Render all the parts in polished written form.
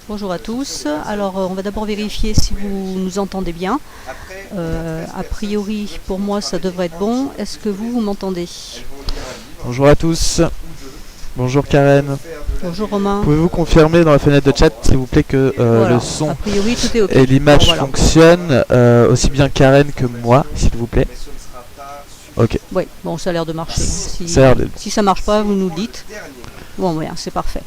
Bonjour à tous. Alors, on va d'abord vérifier si vous nous entendez bien. A priori, pour moi, ça devrait être bon. Est-ce que vous m'entendez? Bonjour à tous. Bonjour Karen. Bonjour Romain. Pouvez-vous confirmer dans la fenêtre de chat, s'il vous plaît, que Voilà. le son A priori, tout est OK. et l'image Bon, voilà. fonctionnent, aussi bien Karen que moi, s'il vous plaît. Ok. Oui, bon, ça a l'air de marcher. Si ça marche pas, vous nous le dites. Bon, bien, c'est parfait.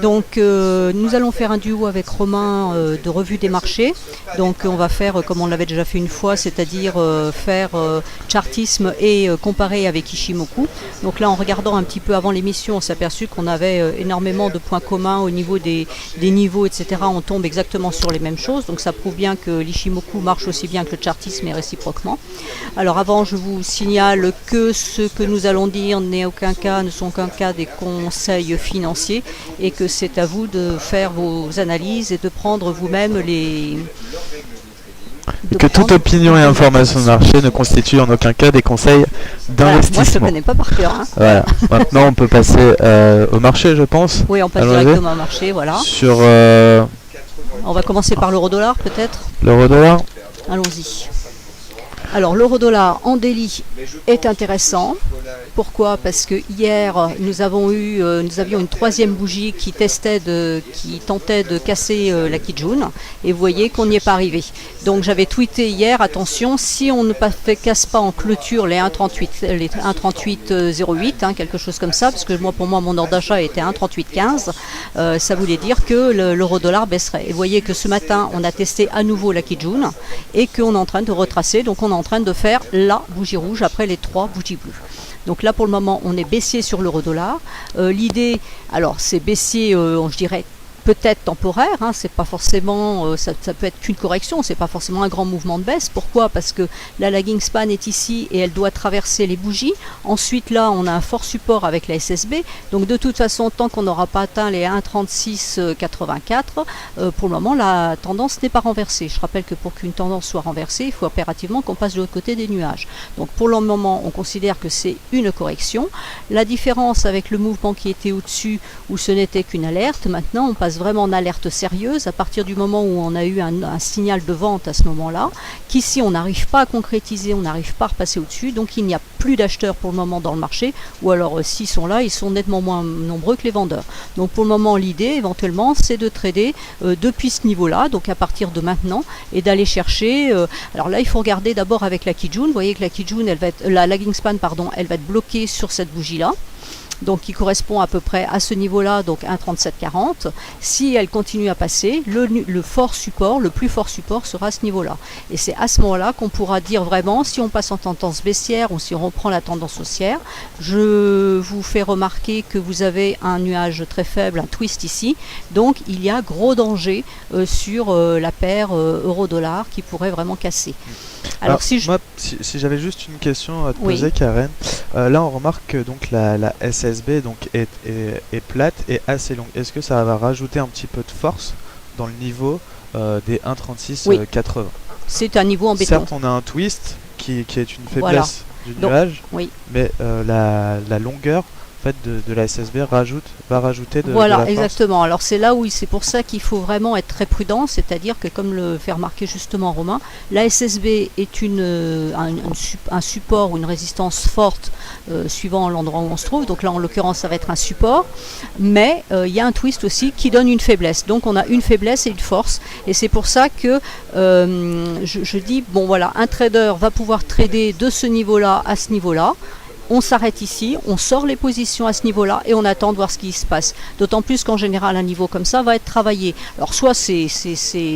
Donc, nous allons faire un duo avec Romain de revue des marchés. Donc, on va faire comme on l'avait déjà fait une fois, c'est-à-dire faire chartisme et comparer avec Ishimoku. Donc là, en regardant un petit peu avant l'émission, on s'est aperçu qu'on avait énormément de points communs au niveau des niveaux, etc. On tombe exactement sur les mêmes choses. Donc, ça prouve bien que l'Ishimoku marche aussi bien que le chartisme et réciproquement. Alors, avant, je vous signale que ce que nous allons dire ne sont aucun cas des conseils financiers et que c'est à vous de faire vos analyses et de prendre vous-même les... Que toute opinion et information de marché ne constitue en aucun cas des conseils d'investissement. Moi je ne connais pas par cœur. Hein. Voilà. Maintenant on peut passer au marché, je pense. Oui, on passe directement au marché, voilà. Sur on va commencer par l'euro-dollar peut-être. L'euro-dollar. Allons-y. Alors l'euro-dollar en daily est intéressant. Pourquoi? Parce que hier nous avions une troisième bougie qui tentait de casser la Kijun et vous voyez qu'on n'y est pas arrivé. Donc j'avais tweeté hier, attention, si on ne casse pas en clôture les 1,3808, hein, quelque chose comme ça, parce que pour moi mon ordre d'achat était 1,3815, ça voulait dire que l'euro-dollar baisserait. Et vous voyez que ce matin on a testé à nouveau la Kijun et qu'on est en train de retracer, donc on est en train de faire la bougie rouge après les 3 bougies bleues. Donc là pour le moment on est baissier sur l'euro-dollar. L'idée, alors c'est baissier, je dirais peut-être temporaire, hein, c'est pas forcément, ça peut être qu'une correction, c'est pas forcément un grand mouvement de baisse. Pourquoi? Parce que la lagging span est ici et elle doit traverser les bougies. Ensuite là on a un fort support avec la SSB, donc de toute façon tant qu'on n'aura pas atteint les 1,3684, pour le moment la tendance n'est pas renversée. Je rappelle que pour qu'une tendance soit renversée, il faut impérativement qu'on passe de l'autre côté des nuages. Donc pour le moment on considère que c'est une correction. La différence avec le mouvement qui était au-dessus où ce n'était qu'une alerte, maintenant on passe vraiment en alerte sérieuse à partir du moment où on a eu un signal de vente à ce moment-là, qu'ici on n'arrive pas à concrétiser, on n'arrive pas à repasser au-dessus, donc il n'y a plus d'acheteurs pour le moment dans le marché, ou alors s'ils sont là, ils sont nettement moins nombreux que les vendeurs. Donc pour le moment l'idée éventuellement c'est de trader depuis ce niveau-là, donc à partir de maintenant, et d'aller chercher, alors là il faut regarder d'abord avec la Kijun, vous voyez que la Kijun, la lagging span pardon, elle va être bloquée sur cette bougie-là, donc qui correspond à peu près à ce niveau-là, donc 1,3740. Si elle continue à passer, le fort support, le plus fort support sera à ce niveau-là. Et c'est à ce moment-là qu'on pourra dire vraiment si on passe en tendance baissière ou si on reprend la tendance haussière. Je vous fais remarquer que vous avez un nuage très faible, un twist ici. Donc il y a gros danger sur la paire euro-dollar qui pourrait vraiment casser. Alors si j'avais juste une question à te poser, Karen. Là on remarque que donc la SSB donc est plate et assez longue. Est-ce que ça va rajouter un petit peu de force dans le niveau des 1,3680? C'est un niveau embêtant. Certes on a un twist qui est une faiblesse du nuage, mais la longueur en fait, de la SSB va rajouter de la force. Exactement. Alors c'est là où c'est pour ça qu'il faut vraiment être très prudent, c'est-à-dire que comme le fait remarquer justement Romain, la SSB est un support ou une résistance forte suivant l'endroit où on se trouve. Donc là en l'occurrence ça va être un support, mais il y a un twist aussi qui donne une faiblesse. Donc on a une faiblesse et une force, et c'est pour ça que je dis bon voilà, un trader va pouvoir trader de ce niveau-là à ce niveau-là. On s'arrête ici, on sort les positions à ce niveau-là et on attend de voir ce qui se passe. D'autant plus qu'en général, un niveau comme ça va être travaillé. Alors soit c'est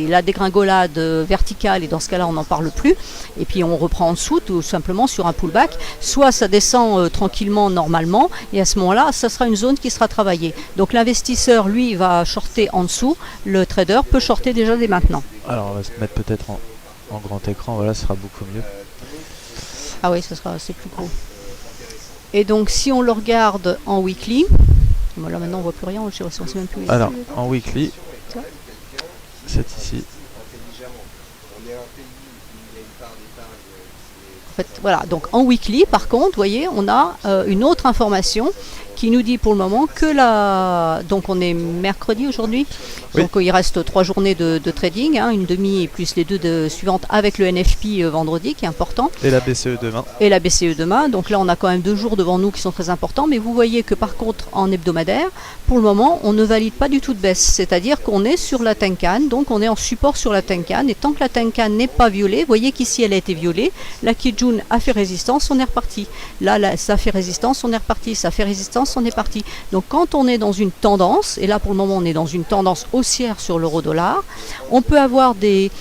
la dégringolade verticale et dans ce cas-là, on n'en parle plus. Et puis on reprend en dessous tout simplement sur un pullback. Soit ça descend tranquillement, normalement. Et à ce moment-là, ça sera une zone qui sera travaillée. Donc l'investisseur, lui, va shorter en dessous. Le trader peut shorter déjà dès maintenant. Alors on va se mettre peut-être en grand écran. Voilà, ce sera beaucoup mieux. Ah oui, c'est plus gros. Et donc si on le regarde en weekly, bon, là maintenant on voit plus rien, on sait même plus. Alors en weekly, c'est ici. En fait, voilà. Donc en weekly, par contre, vous voyez, on a une autre information qui nous dit pour le moment que donc on est mercredi aujourd'hui, Oui. donc il reste 3 journées de trading, une demi et plus les 2 suivantes avec le NFP vendredi qui est important. Et la BCE demain. Et la BCE demain, donc là on a quand même 2 jours devant nous qui sont très importants, mais vous voyez que par contre en hebdomadaire, pour le moment on ne valide pas du tout de baisse, c'est-à-dire qu'on est sur la Tenkan, donc on est en support sur la Tenkan, et tant que la Tenkan n'est pas violée, vous voyez qu'ici elle a été violée, la Kijun a fait résistance, on est reparti. Là, ça fait résistance, on est reparti, ça fait résistance, on est parti. Donc quand on est dans une tendance, et là pour le moment on est dans une tendance haussière sur l'euro-dollar, on peut avoir des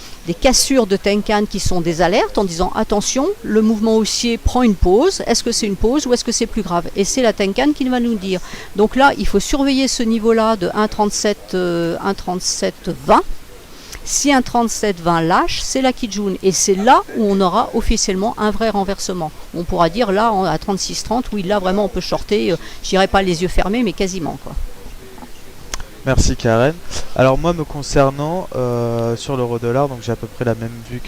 cassures de Tenkan qui sont des alertes en disant attention, le mouvement haussier prend une pause, est-ce que c'est une pause ou est-ce que c'est plus grave? Et c'est la Tenkan qui va nous dire. Donc là, il faut surveiller ce niveau-là de 1,3720. Si un 37,20 lâche, c'est la Kijun. Et c'est là où on aura officiellement un vrai renversement. On pourra dire là, à 36,30, oui, là vraiment on peut shorter, je dirais pas les yeux fermés, mais quasiment, quoi. Merci Karen. Alors moi me concernant sur l'euro-dollar, donc j'ai à peu près la même vue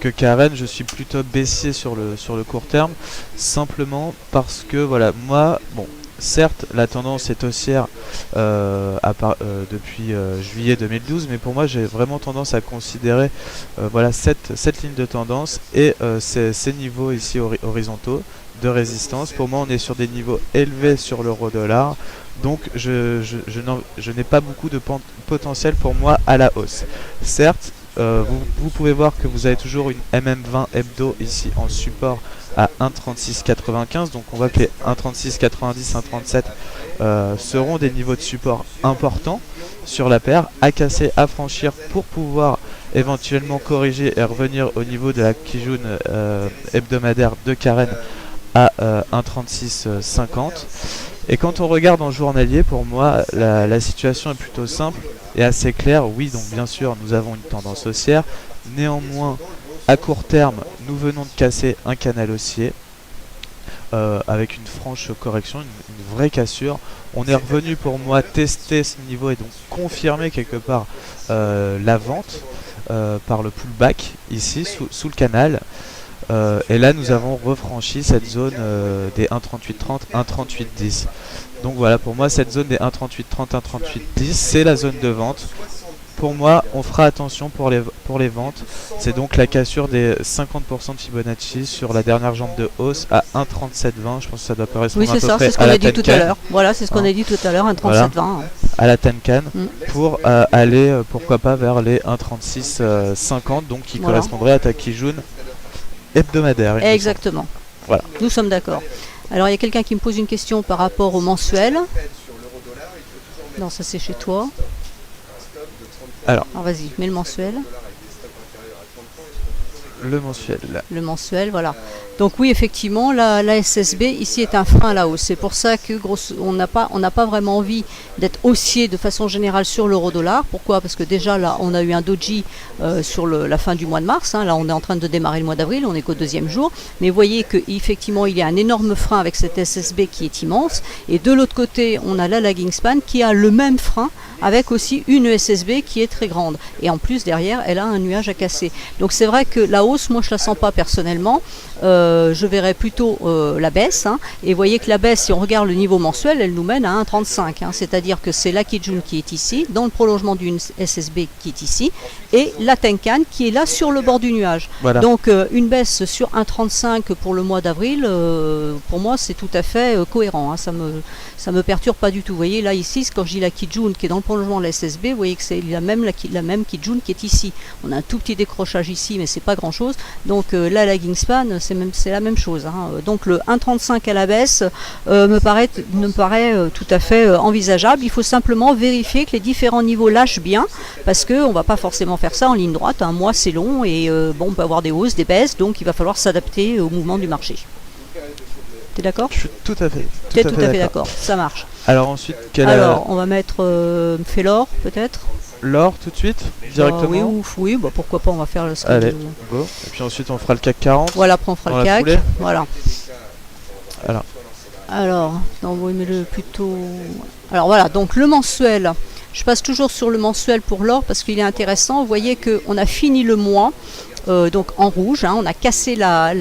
que Karen, je suis plutôt baissier sur le court terme, simplement parce que voilà, moi, bon, certes la tendance est haussière depuis juillet 2012, mais pour moi j'ai vraiment tendance à considérer voilà, cette ligne de tendance et ces niveaux ici horizontaux de résistance. Pour moi on est sur des niveaux élevés sur l'euro-dollar. Donc je n'ai pas beaucoup de potentiel pour moi à la hausse. Certes, vous pouvez voir que vous avez toujours une MM20 hebdo ici en support à 1,3695. Donc on voit que les 1,3690, 1,37 seront des niveaux de support importants sur la paire, à casser, à franchir pour pouvoir éventuellement corriger et revenir au niveau de la Kijun hebdomadaire de Karen à 1,3650. Et quand on regarde en journalier, pour moi, la situation est plutôt simple et assez claire. Oui, donc bien sûr, nous avons une tendance haussière. Néanmoins, à court terme, nous venons de casser un canal haussier avec une franche correction, une vraie cassure. On est revenu pour moi tester ce niveau et donc confirmer quelque part la vente par le pullback ici sous le canal. Et là nous avons refranchi cette zone des 1,3830, 1,3810. Donc voilà, pour moi cette zone des 1,3830, 1,3810 c'est la zone de vente. Pour moi on fera attention pour les ventes. C'est donc la cassure des 50% de Fibonacci sur la dernière jambe de hausse à 1,3720. Je pense que ça doit correspondre oui, c'est à peu ça, près c'est ce à qu'on la a dit tout à Tenkan. l'heure. Voilà, c'est ce qu'on a dit tout à l'heure, 1,3720. Voilà. À la Tenkan pour aller pourquoi pas vers les 1,3650, donc qui correspondrait à ta Kijun hebdomadaire. Exactement. Voilà. Nous sommes d'accord. Alors il y a quelqu'un qui me pose une question par rapport au mensuel. Non, ça c'est chez toi. Alors vas-y, mets le mensuel. Le mensuel. Le mensuel, voilà. Donc oui, effectivement, la SSB ici est un frein à la hausse. C'est pour ça que on n'a pas vraiment envie d'être haussier de façon générale sur l'euro-dollar. Pourquoi? Parce que déjà là, on a eu un doji sur la fin du mois de mars. Là, on est en train de démarrer le mois d'avril. On n'est qu'au 2e jour. Mais vous voyez qu'effectivement, il y a un énorme frein avec cette SSB qui est immense. Et de l'autre côté, on a la lagging span qui a le même frein avec aussi une SSB qui est très grande. Et en plus, derrière, elle a un nuage à casser. Donc c'est vrai que la hausse, moi, je la sens pas personnellement. Je verrais plutôt la baisse. Et vous voyez que la baisse, si on regarde le niveau mensuel, elle nous mène à 1,35. C'est-à-dire que c'est la Kijun qui est ici, dans le prolongement d'une SSB qui est ici, et la Tenkan qui est là sur le bord du nuage. Voilà. Donc une baisse sur 1,35 pour le mois d'avril, pour moi, c'est tout à fait cohérent. Ça me perturbe pas du tout. Vous voyez, là, ici, quand je dis la Kijun qui est dans le prolongement de la SSB, vous voyez que c'est la même Kijun qui est ici. On a un tout petit décrochage ici, mais c'est pas grand-chose. Donc la lagging span, c'est la même chose. Donc le 1,35 à la baisse me paraît tout à fait envisageable. Il faut simplement vérifier que les différents niveaux lâchent bien, parce qu'on ne va pas forcément faire ça en ligne droite. Un mois c'est long et on peut avoir des hausses, des baisses, donc il va falloir s'adapter au mouvement du marché. T'es d'accord? Je suis tout à fait. T'es tout à fait d'accord, ça marche. Alors ensuite, on va mettre fait l'or peut-être. L'or tout de suite, directement. Oui, pourquoi pas, on va faire le scan. Allez, go. Et puis ensuite on fera le CAC 40. Voilà, après on fera le CAC. Voilà. Alors, le plutôt. Alors voilà, donc le mensuel. Je passe toujours sur le mensuel pour l'or parce qu'il est intéressant. Vous voyez qu'on a fini le mois donc en rouge, hein, on a cassé la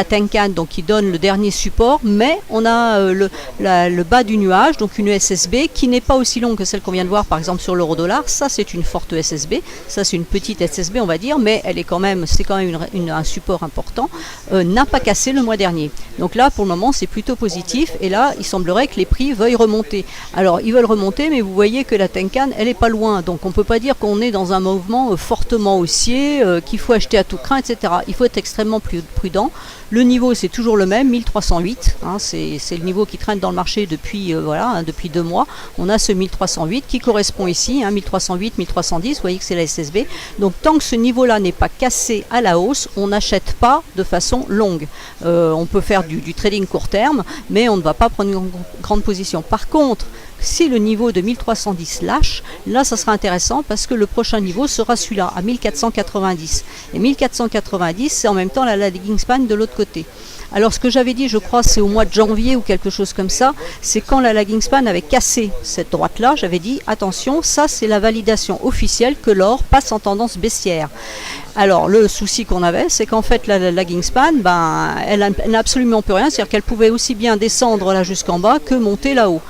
Tenkan, donc qui donne le dernier support, mais on a le bas du nuage, donc une SSB qui n'est pas aussi longue que celle qu'on vient de voir par exemple sur l'euro-dollar. Ça c'est une forte SSB, ça c'est une petite SSB on va dire, mais elle est quand même, c'est quand même un support important, n'a pas cassé le mois dernier. Donc là pour le moment c'est plutôt positif, et là il semblerait que les prix veuillent remonter. Alors ils veulent remonter, mais vous voyez que la Tenkan elle est pas loin, donc on peut pas dire qu'on est dans un mouvement fortement haussier, qu'il faut acheter à tout craint, etc. Il faut être extrêmement prudent. Le niveau c'est toujours le même, 1308, hein, c'est le niveau qui traîne dans le marché depuis, depuis 2 mois. On a ce 1308 qui correspond ici, hein, 1308, 1310, vous voyez que c'est la SSB. Donc tant que ce niveau-là n'est pas cassé à la hausse, on n'achète pas de façon longue. On peut faire du trading court terme, mais on ne va pas prendre une grande position. Par contre, si le niveau de 1310 lâche, là ça sera intéressant parce que le prochain niveau sera celui-là, à 1490. Et 1490, c'est en même temps la lagging span de l'autre côté. Alors ce que j'avais dit, je crois, c'est au mois de janvier ou quelque chose comme ça, c'est quand la lagging span avait cassé cette droite-là, j'avais dit, attention, ça c'est la validation officielle que l'or passe en tendance baissière. Alors le souci qu'on avait, c'est qu'en fait la lagging span, elle n'a absolument plus rien, c'est-à-dire qu'elle pouvait aussi bien descendre là jusqu'en bas que monter là-haut.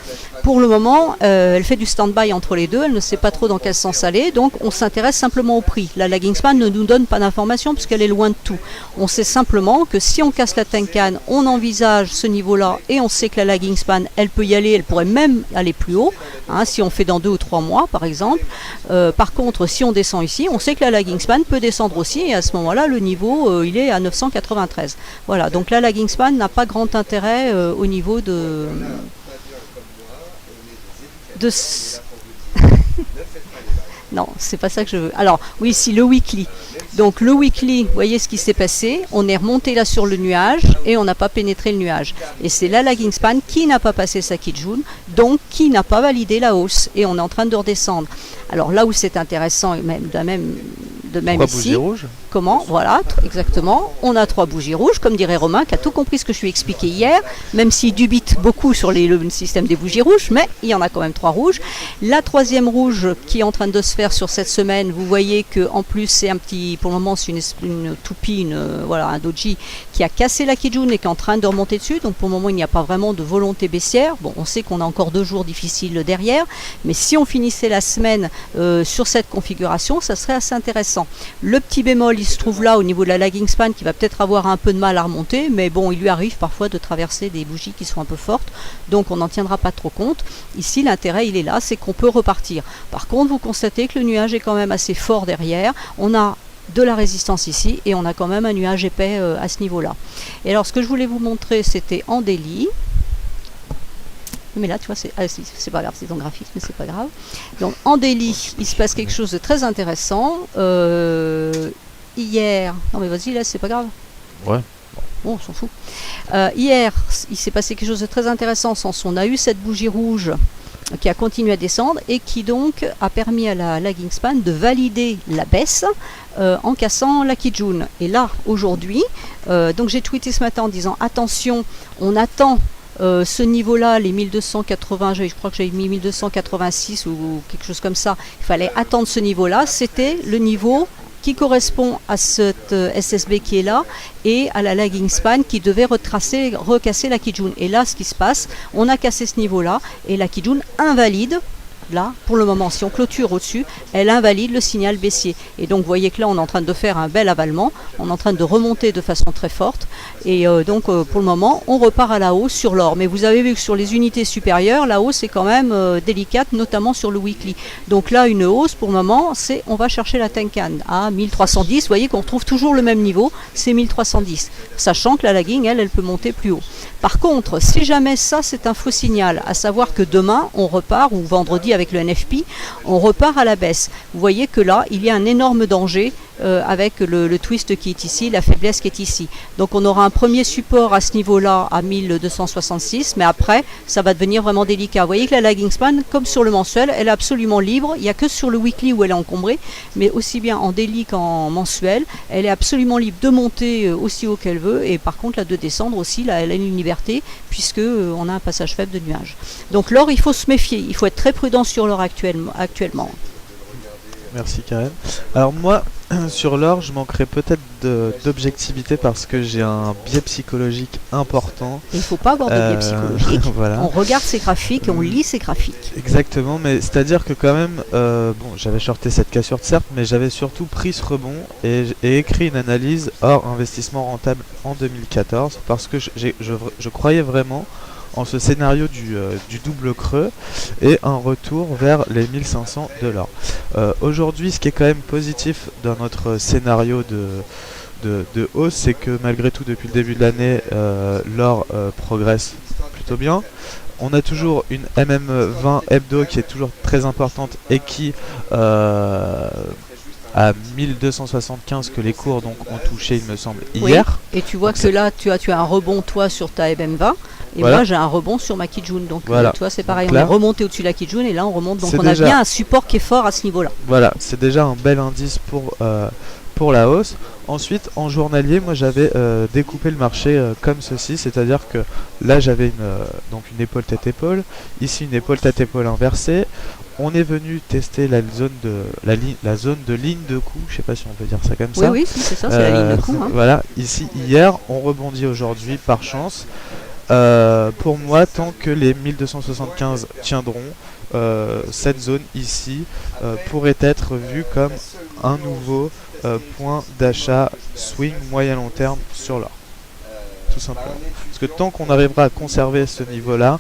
Pour le moment, elle fait du stand-by entre les deux, elle ne sait pas trop dans quel sens aller, donc on s'intéresse simplement au prix. La lagging span ne nous donne pas d'informations puisqu'elle est loin de tout. On sait simplement que si on casse la Tenkan, on envisage ce niveau-là et on sait que la lagging span, elle peut y aller, elle pourrait même aller plus haut, hein, si on fait dans 2 ou 3 mois par exemple. Par contre, si on descend ici, on sait que la lagging span peut descendre aussi, et à ce moment-là, le niveau, il est à 993. Voilà, donc la lagging span n'a pas grand intérêt au niveau de non, c'est pas ça que je veux. Alors, oui, si le weekly. Donc, le weekly, vous voyez ce qui s'est passé. On est remonté là sur le nuage et on n'a pas pénétré le nuage. Et c'est la lagging span qui n'a pas passé sa Kijun, donc qui n'a pas validé la hausse. Et on est en train de redescendre. Alors, là où c'est intéressant, même ici. Comment? Voilà, exactement. On a 3 bougies rouges, comme dirait Romain, qui a tout compris ce que je lui ai expliqué hier, même s'il dubite beaucoup sur le système des bougies rouges, mais il y en a quand même 3 rouges. La 3e rouge qui est en train de se faire sur cette semaine, vous voyez que en plus c'est un petit, pour le moment c'est une toupie, un doji qui a cassé la Kijun et qui est en train de remonter dessus. Donc pour le moment il n'y a pas vraiment de volonté baissière. Bon, on sait qu'on a encore 2 jours difficiles derrière, mais si on finissait la semaine sur cette configuration, ça serait assez intéressant. Le petit bémol, il se trouve là au niveau de la lagging span qui va peut-être avoir un peu de mal à remonter, mais bon, il lui arrive parfois de traverser des bougies qui sont un peu fortes, donc on n'en tiendra pas trop compte. Ici, l'intérêt, il est là, c'est qu'on peut repartir. Par contre, vous constatez que le nuage est quand même assez fort derrière. On a de la résistance ici et on a quand même un nuage épais à ce niveau-là. Et alors, ce que je voulais vous montrer, c'était en daily. Mais là, tu vois, c'est pas grave, c'est ton graphisme, mais c'est pas grave. Donc, en daily, il se passe quelque chose de très intéressant. Hier, non mais vas-y, là, c'est pas grave. Ouais. Bon, on s'en fout. Hier, il s'est passé quelque chose de très intéressant. On a eu cette bougie rouge qui a continué à descendre et qui donc a permis à la lagging span de valider la baisse en cassant la Kijun. Et là, aujourd'hui, donc j'ai tweeté ce matin en disant attention, on attend ce niveau-là, les 1280, je crois que j'avais mis 1286 ou quelque chose comme ça, il fallait attendre ce niveau-là, c'était le niveau qui correspond à cette SSB qui est là et à la lagging span qui devait recasser la Kijun. Et là, ce qui se passe, on a cassé ce niveau-là et la Kijun invalide. Là, pour le moment, si on clôture au-dessus, elle invalide le signal baissier. Et donc, vous voyez que là, on est en train de faire un bel avalement. On est en train de remonter de façon très forte. Et donc, pour le moment, on repart à la hausse sur l'or. Mais vous avez vu que sur les unités supérieures, la hausse est quand même délicate, notamment sur le weekly. Donc là, une hausse, pour le moment, c'est on va chercher la Tenkan à 1310. Vous voyez qu'on retrouve toujours le même niveau, c'est 1310. Sachant que la lagging, elle peut monter plus haut. Par contre, si jamais ça, c'est un faux signal, à savoir que demain, on repart, ou vendredi avec le NFP, on repart à la baisse. Vous voyez que là, il y a un énorme danger avec le twist qui est ici, la faiblesse qui est ici. Donc on aura un premier support à ce niveau-là à 1266, mais après, ça va devenir vraiment délicat. Vous voyez que la lagging span, comme sur le mensuel, elle est absolument libre. Il n'y a que sur le weekly où elle est encombrée, mais aussi bien en daily qu'en mensuel, elle est absolument libre de monter aussi haut qu'elle veut, et par contre, là, de descendre aussi, là, elle a une liberté, puisque on a un passage faible de nuages. Donc l'or, il faut se méfier, il faut être très prudent sur l'or actuellement. Merci Karen. Alors moi, Sur l'or, je manquerais peut-être d'objectivité parce que j'ai un biais psychologique important. Il ne faut pas avoir de biais psychologique. Voilà. On regarde ces graphiques et on lit ces graphiques. Exactement, mais c'est-à-dire que quand même, bon, j'avais shorté cette cassure certes, mais j'avais surtout pris ce rebond et écrit une analyse hors investissement rentable en 2014 parce que je croyais vraiment en ce scénario du double creux et un retour vers les 1500 $. Aujourd'hui, ce qui est quand même positif dans notre scénario de hausse, c'est que malgré tout, depuis le début de l'année, l'or progresse plutôt bien. On a toujours une MM20 hebdo qui est toujours très importante et qui à 1275 que les cours donc ont touché, il me semble, hier. Et tu vois que là, tu as un rebond, toi, sur ta MM20. Et moi, j'ai un rebond sur ma Kijun. Donc, voilà. tu vois, c'est pareil. Donc là, on est remonté au-dessus de la Kijun et là, on remonte. Donc, on a déjà bien un support qui est fort à ce niveau-là. Voilà, c'est déjà un bel indice pour la hausse. Ensuite, en journalier, moi, j'avais découpé le marché comme ceci. C'est-à-dire que là, j'avais donc une épaule tête-épaule. Ici, une épaule tête-épaule inversée. On est venu tester la zone de ligne de coup, je sais pas si on peut dire ça comme ça. Oui, c'est ça, c'est la ligne de coup. Hein. Voilà, ici hier, on rebondit aujourd'hui par chance. Pour moi, tant que les 1275 tiendront, cette zone ici pourrait être vue comme un nouveau point d'achat swing moyen-long terme sur l'or. Tout simplement. Parce que tant qu'on arrivera à conserver ce niveau-là,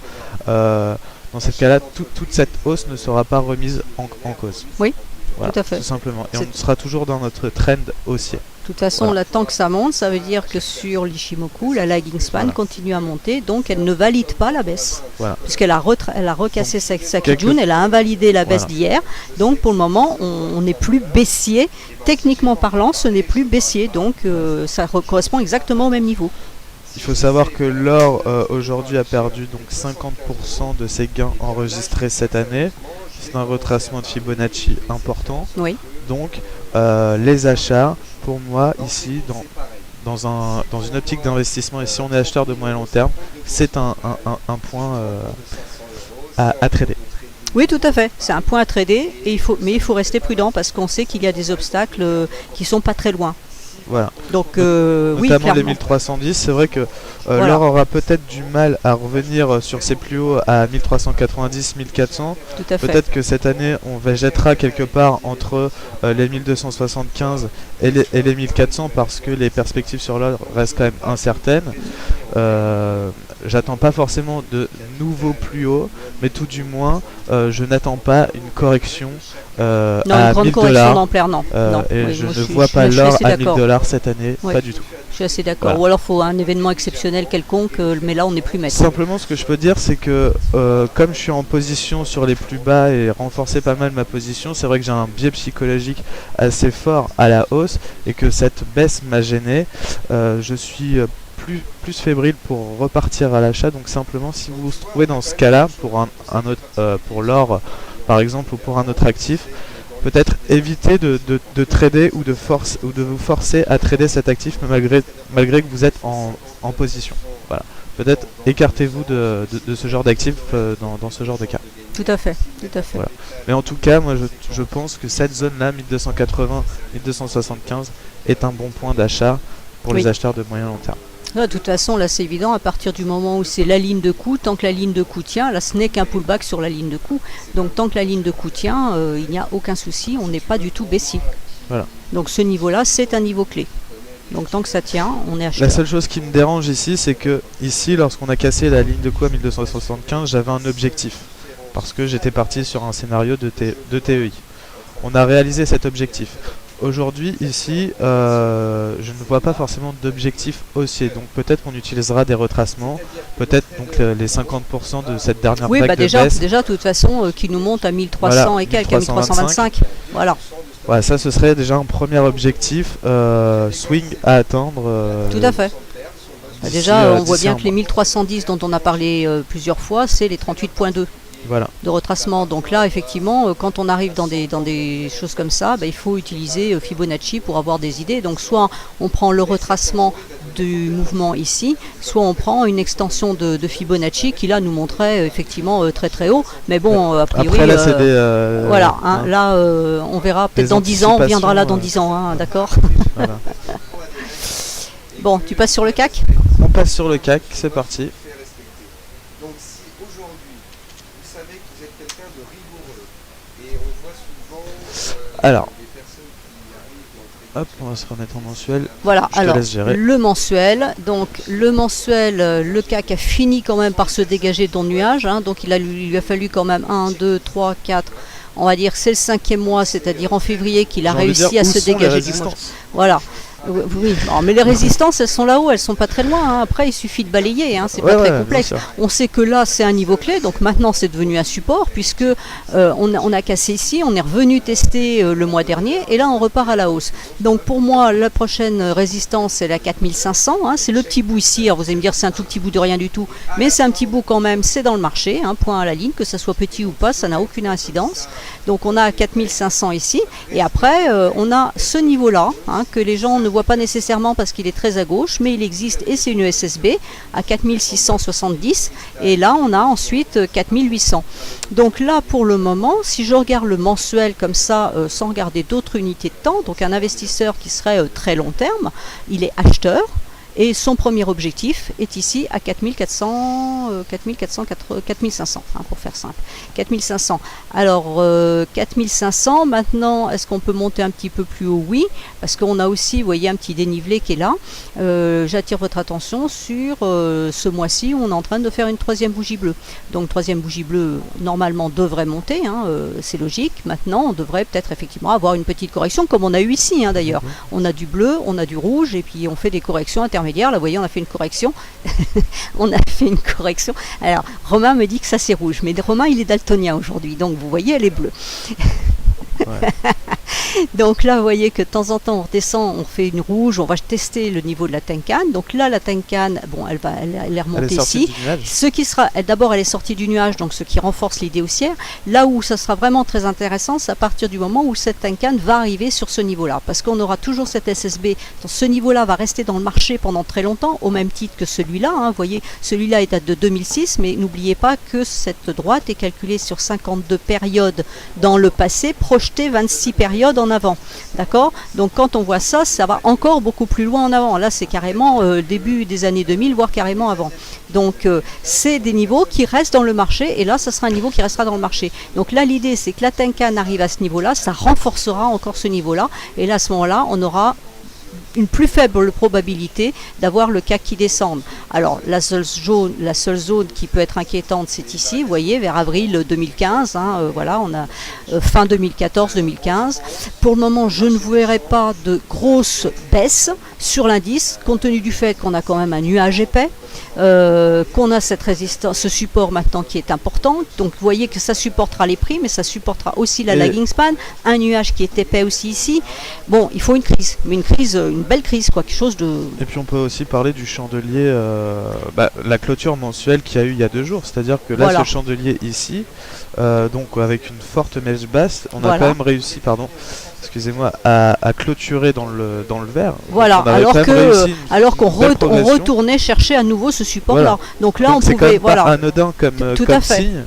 dans ce cas-là, toute cette hausse ne sera pas remise en cause. Oui, voilà, tout à fait. Tout simplement. Et on sera toujours dans notre trend haussier. De toute façon, là, tant que ça monte, ça veut dire que sur l'Ishimoku, la lagging span continue à monter, donc elle ne valide pas la baisse. Puisqu'elle a recassé sa Kijun, elle a invalidé la baisse d'hier. Donc pour le moment, on n'est plus baissier. Techniquement parlant, ce n'est plus baissier, donc ça correspond exactement au même niveau. Il faut savoir que l'or aujourd'hui a perdu donc 50% de ses gains enregistrés cette année. C'est un retracement de Fibonacci important. Oui. Donc les achats, pour moi, ici, dans une optique d'investissement, et si on est acheteur de moyen long terme, c'est un point à trader. Oui, tout à fait. C'est un point à trader, mais il faut rester prudent parce qu'on sait qu'il y a des obstacles qui sont pas très loin. Voilà. Donc, notamment les 1310, c'est vrai que l'or aura peut-être du mal à revenir sur ses plus hauts à 1390, 1400. Peut-être que cette année, on végétera quelque part entre les 1275 et les 1400 parce que les perspectives sur l'or restent quand même incertaines. J'attends pas forcément de nouveaux plus hauts, mais tout du moins, je n'attends pas une correction à 1000 $. Non. Et je ne vois pas l'or à 1000 $ cette année, pas du tout. Je suis assez d'accord. Voilà. Ou alors il faut un événement exceptionnel quelconque, mais là on n'est plus maître. Simplement, ce que je peux dire, c'est que comme je suis en position sur les plus bas et renforcer pas mal ma position, c'est vrai que j'ai un biais psychologique assez fort à la hausse et que cette baisse m'a gêné. Je suis plus fébrile pour repartir à l'achat. Donc simplement, si vous vous trouvez dans ce cas-là pour l'or par exemple ou pour un autre actif, peut-être éviter de trader ou de vous forcer à trader cet actif malgré que vous êtes en position. Voilà. Peut-être écartez-vous de ce genre d'actif dans ce genre de cas. Tout à fait. Voilà. Mais en tout cas, moi je pense que cette zone-là, 1280, 1275, est un bon point d'achat pour les acheteurs de moyen long terme. De toute façon, là c'est évident, à partir du moment où c'est la ligne de coup, tant que la ligne de coup tient, là ce n'est qu'un pullback sur la ligne de coup, donc tant que la ligne de coup tient, il n'y a aucun souci, on n'est pas du tout baissier. Voilà. Donc ce niveau-là, c'est un niveau clé. Donc tant que ça tient, on est acheteur. La seule chose qui me dérange ici, c'est que ici, lorsqu'on a cassé la ligne de coup à 1275, j'avais un objectif, parce que j'étais parti sur un scénario de TEI. On a réalisé cet objectif. Aujourd'hui, ici, je ne vois pas forcément d'objectif haussier. Donc peut-être qu'on utilisera des retracements, peut-être donc les 50% de cette dernière vague de baisse. Déjà, de toute façon, qui nous monte à 1300 et quelques, à 1325. Voilà. Ouais, ça, ce serait déjà un premier objectif swing à attendre. Tout à fait. Déjà, on voit bien que les 1310 dont on a parlé plusieurs fois, c'est les 38.2. Voilà. De retracement. Donc là, effectivement, quand on arrive dans des choses comme ça, il faut utiliser Fibonacci pour avoir des idées. Donc soit on prend le retracement du mouvement ici, soit on prend une extension de Fibonacci qui là nous montrait effectivement très très haut, mais bon, a priori, après là c'est des... voilà, hein, là on verra peut-être dans 10 ans, on viendra là dans 10 ans, hein, d'accord. Voilà. Bon, tu passes sur le CAC ? On passe sur le CAC, c'est parti. Donc si aujourd'hui, vous savez que vous êtes quelqu'un de rigoureux, et on voit souvent Alors, des personnes qui arrivent... hop, on va se remettre en mensuel. Voilà, Je te alors laisse gérer. le mensuel, donc le mensuel, le CAC a fini quand même par se dégager de ton nuage, hein, donc il lui a fallu quand même 1, 2, 3, 4, on va dire c'est le 5e mois, c'est-à-dire en février qu'il a réussi à se dégager du mois. Voilà. Oui, non, mais les résistances, elles sont là-haut, elles sont pas très loin. Hein. Après, il suffit de balayer, hein, c'est pas très complexe. On sait que là, c'est un niveau clé, donc maintenant, c'est devenu un support, puisque on a cassé ici, on est revenu tester le mois dernier, et là, on repart à la hausse. Donc, pour moi, la prochaine résistance, c'est la 4500. Hein, c'est le petit bout ici. Alors, vous allez me dire, c'est un tout petit bout de rien du tout, mais c'est un petit bout quand même. C'est dans le marché, hein, point à la ligne, que ça soit petit ou pas, ça n'a aucune incidence. Donc, on a 4500 ici, et après, on a ce niveau-là, hein, que les gens ne voient pas nécessairement parce qu'il est très à gauche, mais il existe et c'est une SSB à 4670 et là on a ensuite 4800. Donc là pour le moment, si je regarde le mensuel comme ça, sans regarder d'autres unités de temps, donc un investisseur qui serait très long terme, il est acheteur. Et son premier objectif est ici à 4400, 4500, hein, pour faire simple. 4500. Alors, 4500, maintenant, est-ce qu'on peut monter un petit peu plus haut? Oui, parce qu'on a aussi, vous voyez, un petit dénivelé qui est là. J'attire votre attention sur ce mois-ci où on est en train de faire une troisième bougie bleue. Donc, troisième bougie bleue, normalement, devrait monter, hein, c'est logique. Maintenant, on devrait peut-être effectivement avoir une petite correction, comme on a eu ici, hein, d'ailleurs. On a du bleu, on a du rouge, et puis on fait des corrections intermédiaires. Là, vous voyez, on a fait une correction. On a fait une correction. Alors, Romain me dit que ça, c'est rouge. Mais Romain, il est daltonien aujourd'hui. Donc, vous voyez, elle est bleue. Ouais. Donc là, vous voyez que de temps en temps, on redescend, on fait une rouge, on va tester le niveau de la Tenkan. Donc là, la Tenkan, bon, elle est remontée ici. Ce qui sera, d'abord, elle est sortie du nuage, donc ce qui renforce l'idée haussière. Là où ça sera vraiment très intéressant, c'est à partir du moment où cette Tenkan va arriver sur ce niveau-là. Parce qu'on aura toujours cette SSB. Donc, ce niveau-là va rester dans le marché pendant très longtemps, au même titre que celui-là. Hein. Vous voyez, celui-là est date de 2006, mais n'oubliez pas que cette droite est calculée sur 52 périodes dans le passé, projetée 26 périodes en avant. D'accord? Donc quand on voit ça, ça va encore beaucoup plus loin en avant. Là, c'est carrément début des années 2000, voire carrément avant. Donc c'est des niveaux qui restent dans le marché, et là, ça sera un niveau qui restera dans le marché. Donc là, l'idée, c'est que la Tenkan arrive à ce niveau-là, ça renforcera encore ce niveau-là, et là, à ce moment-là, on aura une plus faible probabilité d'avoir le CAC qui descende. Alors la seule zone qui peut être inquiétante, c'est ici, vous voyez, vers avril 2015, hein, voilà, on a fin 2014-2015. Pour le moment, je ne verrai pas de grosse baisse sur l'indice, compte tenu du fait qu'on a quand même un nuage épais, qu'on a cette résistance, ce support maintenant qui est important. Donc vous voyez que ça supportera les prix, mais ça supportera aussi la lagging span, un nuage qui est épais aussi ici. Bon, il faut une crise, mais une belle crise, quoi, quelque chose de... Et puis on peut aussi parler du chandelier, la clôture mensuelle qu'il y a eu il y a 2 jours, c'est-à-dire que là, voilà, ce chandelier ici, donc avec une forte mèche basse, on a quand même réussi, excusez-moi, à clôturer dans le vert. Voilà, alors qu'on retournait chercher à nouveau ce support-là. Voilà. Donc là, on pouvait... C'est quand même pas anodin comme signe.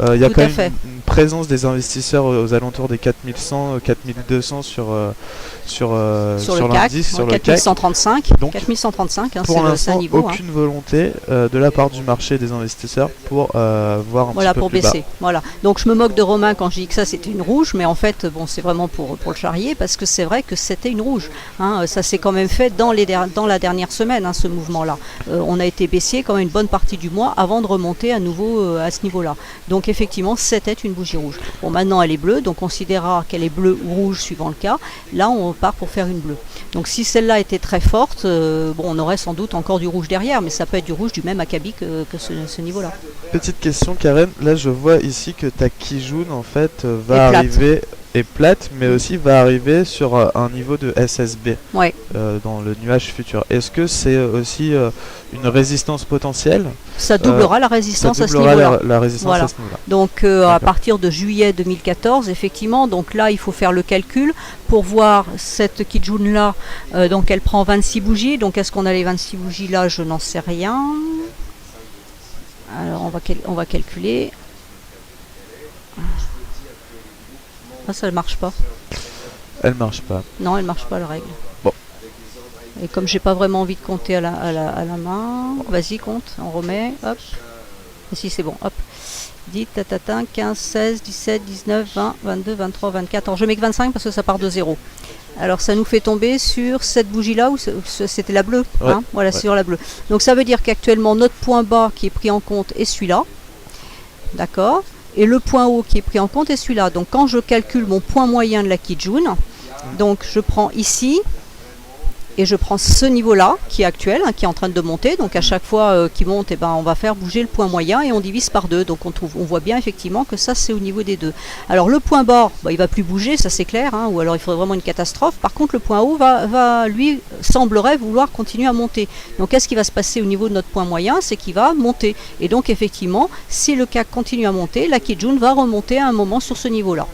Il y a quand même une présence des investisseurs aux alentours des 4100, 4200 sur l'indice, sur le CAC. 4135, donc, 4135, hein, c'est un niveau. Aucune volonté de la part du marché des investisseurs pour voir un petit peu plus baisser. Bas. Voilà. Donc je me moque de Romain quand je dis que ça c'était une rouge, mais en fait bon, c'est vraiment pour le charrier, parce que c'est vrai que c'était une rouge. Hein. Ça s'est quand même fait dans la dernière semaine, hein, ce mouvement-là. On a été baissier quand même une bonne partie du mois avant de remonter à nouveau à ce niveau-là. Donc effectivement, c'était une bougie rouge. Bon, maintenant elle est bleue, donc on considérera qu'elle est bleue ou rouge suivant le cas. Là, on part pour faire une bleue. Donc si celle-là était très forte, on aurait sans doute encore du rouge derrière, mais ça peut être du rouge du même acabit que ce niveau-là. Petite question, Karen. Là, je vois ici que ta Kijun en fait va arriver est plate, mais aussi va arriver sur un niveau de SSB Ouais. dans le nuage futur. Est-ce que c'est aussi une résistance potentielle? Ça doublera la résistance Ça à ce doublera niveau-là. la résistance Voilà. à ce niveau-là. Donc à partir de juillet 2014, effectivement, donc là il faut faire le calcul pour voir cette Kijun là, donc elle prend 26 bougies, donc est-ce qu'on a les 26 bougies là? Je n'en sais rien. Alors on va calculer. Ah, ça ne marche pas. Elle marche pas. Non, elle marche pas la règle. Bon. Et comme j'ai pas vraiment envie de compter à la main, vas-y compte, on remet, hop. Et si c'est bon, hop. 10, 15, 16, 17, 19, 20, 22, 23, 24. Alors je mets que 25 parce que ça part de 0. Alors ça nous fait tomber sur cette bougie là, où c'était la bleue, ouais, hein, voilà, ouais. sur la bleue. Donc ça veut dire qu'actuellement notre point bas qui est pris en compte est celui-là. D'accord. Et le point haut qui est pris en compte est celui-là. Donc quand je calcule mon point moyen de la Kijun, donc je prends ici et je prends ce niveau-là qui est actuel, hein, qui est en train de monter. Donc à chaque fois qu'il monte, eh ben, on va faire bouger le point moyen et on divise par 2. Donc on voit bien effectivement que ça c'est au niveau des deux. Alors le point bas, bah, il va plus bouger, ça c'est clair, hein, ou alors il faudrait vraiment une catastrophe. Par contre le point haut lui semblerait vouloir continuer à monter. Donc qu'est-ce qui va se passer au niveau de notre point moyen? C'est qu'il va monter. Et donc effectivement, si le CAC continue à monter, la Kijun va remonter à un moment sur ce niveau-là.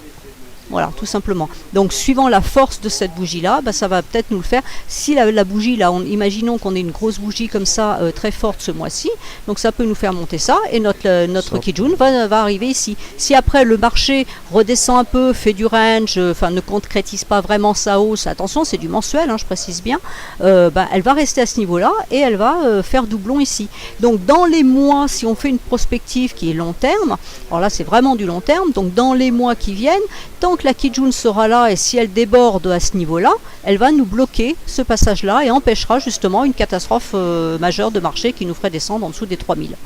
Voilà, tout simplement. Donc, suivant la force de cette bougie-là, bah, ça va peut-être nous le faire. Si la bougie, là, imaginons qu'on ait une grosse bougie comme ça, très forte ce mois-ci, donc ça peut nous faire monter ça, et notre Kijun va arriver ici. Si après le marché redescend un peu, fait du range, enfin ne concrétise pas vraiment sa hausse, attention, c'est du mensuel, hein, je précise bien, bah, elle va rester à ce niveau-là et elle va faire doublon ici. Donc, dans les mois, si on fait une prospective qui est long terme, alors là, c'est vraiment du long terme, donc dans les mois qui viennent, tant que la Kijun sera là et si elle déborde à ce niveau-là, elle va nous bloquer ce passage-là et empêchera justement une catastrophe majeure de marché qui nous ferait descendre en dessous des 3000.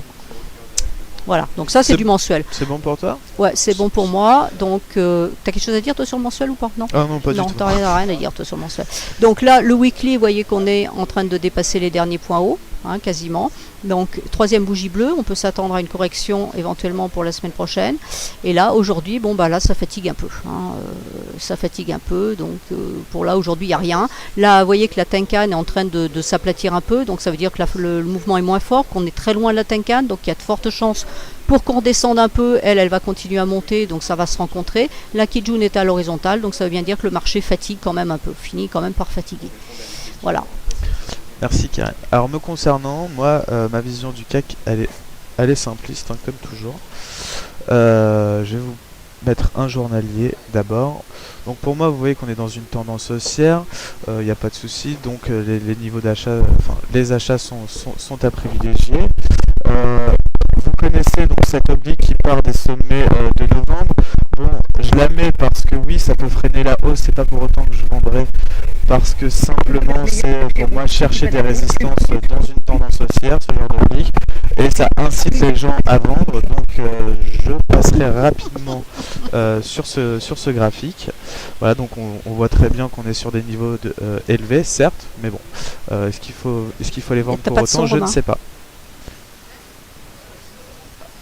Voilà, donc ça c'est du mensuel. C'est bon pour toi? Ouais, c'est bon pour moi. Donc, t'as quelque chose à dire toi sur le mensuel ou pas? Non, ah non, pas du tout. Non, t'as rien à dire toi sur le mensuel. Donc là, le weekly, vous voyez qu'on est en train de dépasser les derniers points hauts, hein, quasiment. Donc, troisième bougie bleue, on peut s'attendre à une correction éventuellement pour la semaine prochaine. Et là, aujourd'hui, bon bah là, ça fatigue un peu. Hein, ça fatigue un peu. Donc, pour là, aujourd'hui, il n'y a rien. Là, vous voyez que la Tenkan est en train de s'aplatir un peu. Donc, ça veut dire que le mouvement est moins fort, qu'on est très loin de la Tenkan. Donc, il y a de fortes chances pour qu'on descende un peu. Elle va continuer à monter. Donc, ça va se rencontrer. La Kijun est à l'horizontale. Donc, ça veut bien dire que le marché fatigue quand même un peu. Finit quand même par fatiguer. Voilà. Merci Karen. Alors me concernant, moi, ma vision du CAC, elle est simpliste, hein, comme toujours. Je vais vous mettre un journalier d'abord. Donc pour moi, vous voyez qu'on est dans une tendance haussière, il n'y a pas de souci. Donc les niveaux d'achat, enfin les achats sont à privilégier. Vous connaissez donc cette oblique qui part des sommets de novembre. Bon, je la mets parce que oui, ça peut freiner la hausse, c'est pas pour autant que je vendrai, parce que simplement c'est pour moi chercher des résistances dans une tendance haussière, ce genre d'oblique, et ça incite les gens à vendre. Donc je passerai rapidement sur ce graphique. Voilà, donc on voit très bien qu'on est sur des niveaux élevés, certes, mais bon, est-ce qu'il faut les vendre pour autant, je ne sais pas.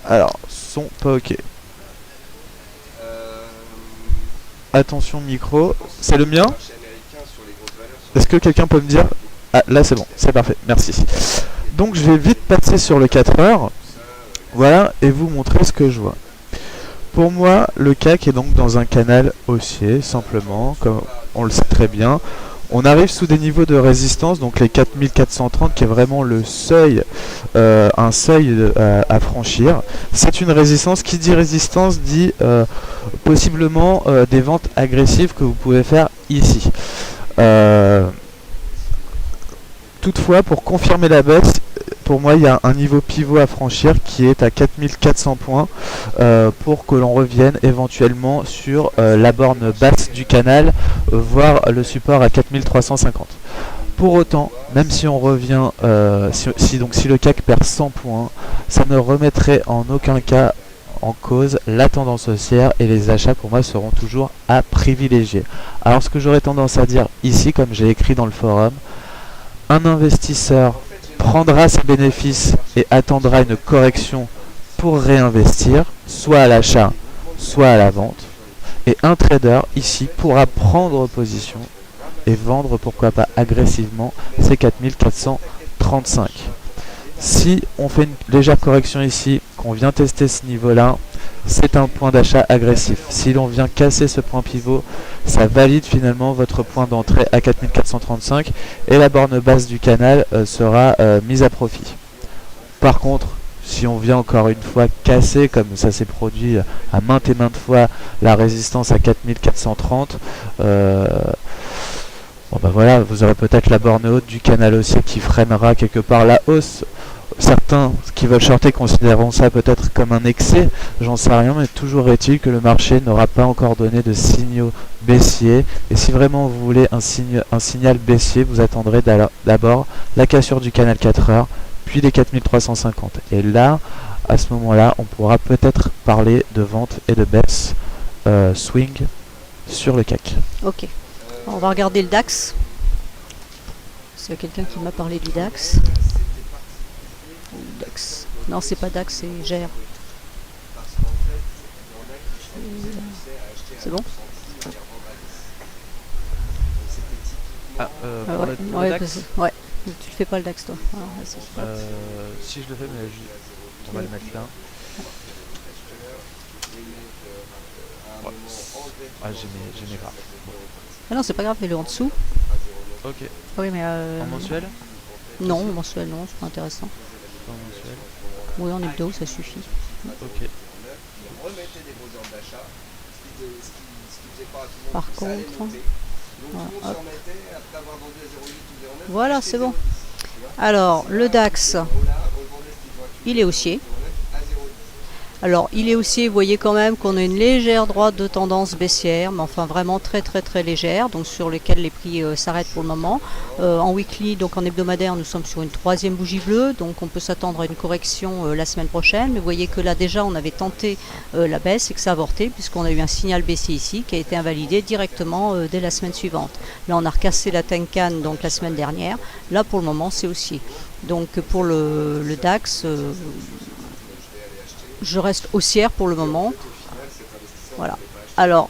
Alors, son pas ok. Attention micro, c'est le mien? Est-ce que quelqu'un peut me dire? Ah, là c'est bon, c'est parfait, merci. Donc je vais vite passer sur le 4 heures, voilà, et vous montrer ce que je vois. Pour moi, le CAC est donc dans un canal haussier, simplement, comme on le sait très bien. On arrive sous des niveaux de résistance, donc les 4430 qui est vraiment le seuil, un seuil à franchir. C'est une résistance, qui dit résistance dit possiblement des ventes agressives que vous pouvez faire ici. Toutefois, pour confirmer la baisse, pour moi il y a un niveau pivot à franchir qui est à 4400 points pour que l'on revienne éventuellement sur la borne basse du canal, voire le support à 4350. Pour autant, même si on revient, si le CAC perd 100 points, ça ne remettrait en aucun cas en cause la tendance haussière, et les achats pour moi seront toujours à privilégier. Alors ce que j'aurais tendance à dire ici, comme j'ai écrit dans le forum, un investisseur prendra ses bénéfices et attendra une correction pour réinvestir, soit à l'achat, soit à la vente. Et un trader ici pourra prendre position et vendre, pourquoi pas agressivement, ces 4435. Si on fait une légère correction ici, qu'on vient tester ce niveau-là, c'est un point d'achat agressif. Si l'on vient casser ce point pivot, ça valide finalement votre point d'entrée à 4435 et la borne basse du canal sera mise à profit. Par contre, si on vient encore une fois casser, comme ça s'est produit à maintes et maintes fois, la résistance à 4430, bon bah voilà, vous aurez peut-être la borne haute du canal haussier qui freinera quelque part la hausse. Certains qui veulent shorter considéreront ça peut-être comme un excès, j'en sais rien, mais toujours est-il que le marché n'aura pas encore donné de signaux baissiers. Et si vraiment vous voulez un signal baissier, vous attendrez d'abord la cassure du canal 4 heures, puis les 4350. Et là, à ce moment-là, on pourra peut-être parler de vente et de baisse swing sur le CAC. Ok. On va regarder le DAX. S'il y a quelqu'un qui m'a parlé du DAX. DAX. Non, c'est pas DAX, c'est GER. C'est bon? Ouais, tu le fais pas le DAX toi. Si je le fais, mais on va le mettre là. J'ai mes graphes. Bon. Ah non, c'est pas grave, fais-le en dessous. Ok. Ah oui, mais en mensuel? Non, mensuel, non, c'est pas intéressant. En mensuel? Oui, en hebdo, ça suffit. Ok. Par contre, voilà, c'est bon. Alors, le DAX, il est haussier. Alors, il est haussier, vous voyez quand même qu'on a une légère droite de tendance baissière, mais enfin vraiment très légère, donc sur lesquels les prix s'arrêtent pour le moment. En weekly, donc en hebdomadaire, nous sommes sur une troisième bougie bleue, donc on peut s'attendre à une correction la semaine prochaine. Mais vous voyez que là déjà, on avait tenté la baisse et que ça a avorté, puisqu'on a eu un signal baissier ici qui a été invalidé directement dès la semaine suivante. Là, on a recassé la Tenkan donc la semaine dernière. Là, pour le moment, c'est haussier. Donc pour le DAX... je reste haussière pour le moment. Voilà. Alors,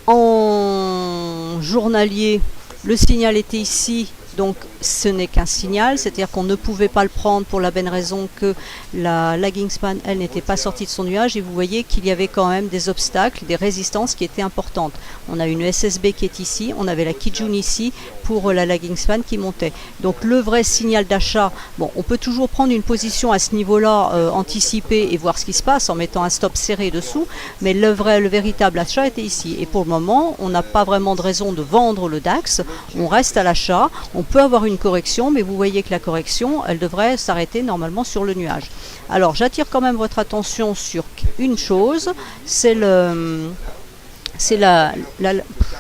en journalier, le signal était ici. Donc, ce n'est qu'un signal. C'est-à-dire qu'on ne pouvait pas le prendre pour la bonne raison que la lagging span, elle, n'était pas sortie de son nuage. Et vous voyez qu'il y avait quand même des obstacles, des résistances qui étaient importantes. On a une SSB qui est ici. On avait la Kijun ici pour la lagging span qui montait. Donc, le vrai signal d'achat, bon, on peut toujours prendre une position à ce niveau-là, anticiper et voir ce qui se passe en mettant un stop serré dessous. Mais le véritable achat était ici. Et pour le moment, on n'a pas vraiment de raison de vendre le DAX. On reste à l'achat. On peut avoir une correction, mais vous voyez que la correction, elle devrait s'arrêter normalement sur le nuage. Alors, j'attire quand même votre attention sur une chose, c'est la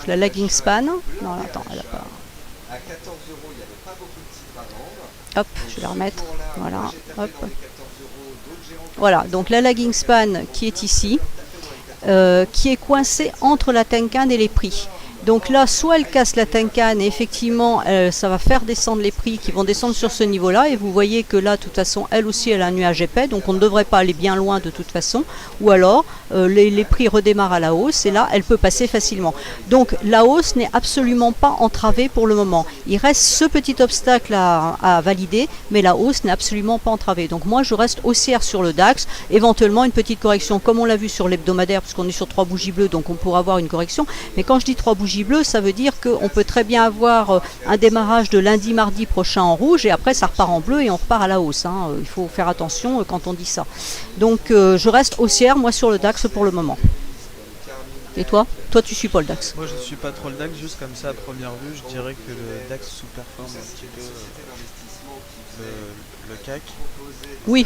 lagging span. Non, attends, elle a pas... Hop, je vais la remettre. Voilà, hop. Voilà, donc la lagging span qui est ici, qui est coincée entre la Tenkan et les prix. Donc là, soit elle casse la Tenkan et effectivement, ça va faire descendre les prix qui vont descendre sur ce niveau-là. Et vous voyez que là, de toute façon, elle aussi, elle a un nuage épais. Donc on ne devrait pas aller bien loin de toute façon. Ou alors, les prix redémarrent à la hausse et là, elle peut passer facilement. Donc la hausse n'est absolument pas entravée pour le moment. Il reste ce petit obstacle à valider, mais la hausse n'est absolument pas entravée. Donc moi, je reste haussière sur le DAX. Éventuellement, une petite correction, comme on l'a vu sur l'hebdomadaire, puisqu'on est sur 3 bougies bleues, donc on pourra avoir une correction. Mais quand je dis 3 bougies bleues, ça veut dire qu'on peut très bien avoir un démarrage de lundi, mardi prochain en rouge et après ça repart en bleu et on repart à la hausse. Hein. Il faut faire attention quand on dit ça. Donc je reste haussière moi sur le DAX pour le moment. Et toi? Toi tu suis pas le DAX? Moi je ne suis pas trop le DAX, juste comme ça à première vue, je dirais que le DAX sous-performe un petit peu le CAC. Oui.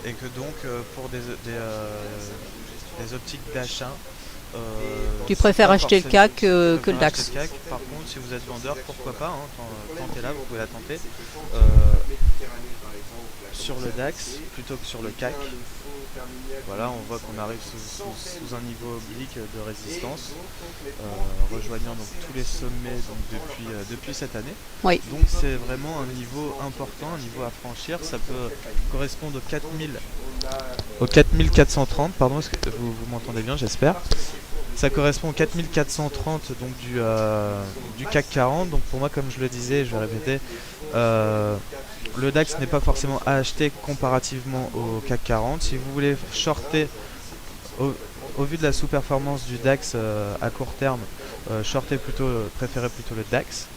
Et que donc pour des optiques d'achat, tu préfères acheter le CAC que le DAX. Par contre, si vous êtes vendeur, pourquoi pas, hein, tentez-la, vous pouvez la tenter. Sur le DAX plutôt que sur le CAC. Voilà, on voit qu'on arrive sous un niveau oblique de résistance, rejoignant donc tous les sommets donc, depuis cette année. Oui. Donc c'est vraiment un niveau important, un niveau à franchir. Ça peut correspondre aux 4430, pardon, est-ce que vous m'entendez bien, j'espère. ça correspond aux 4430 donc du CAC 40. Donc pour moi, comme je le disais, je vais répéter, le DAX n'est pas forcément à acheter comparativement au CAC 40. Si vous voulez shorter au vu de la sous-performance du DAX à court terme, préférez plutôt le DAX.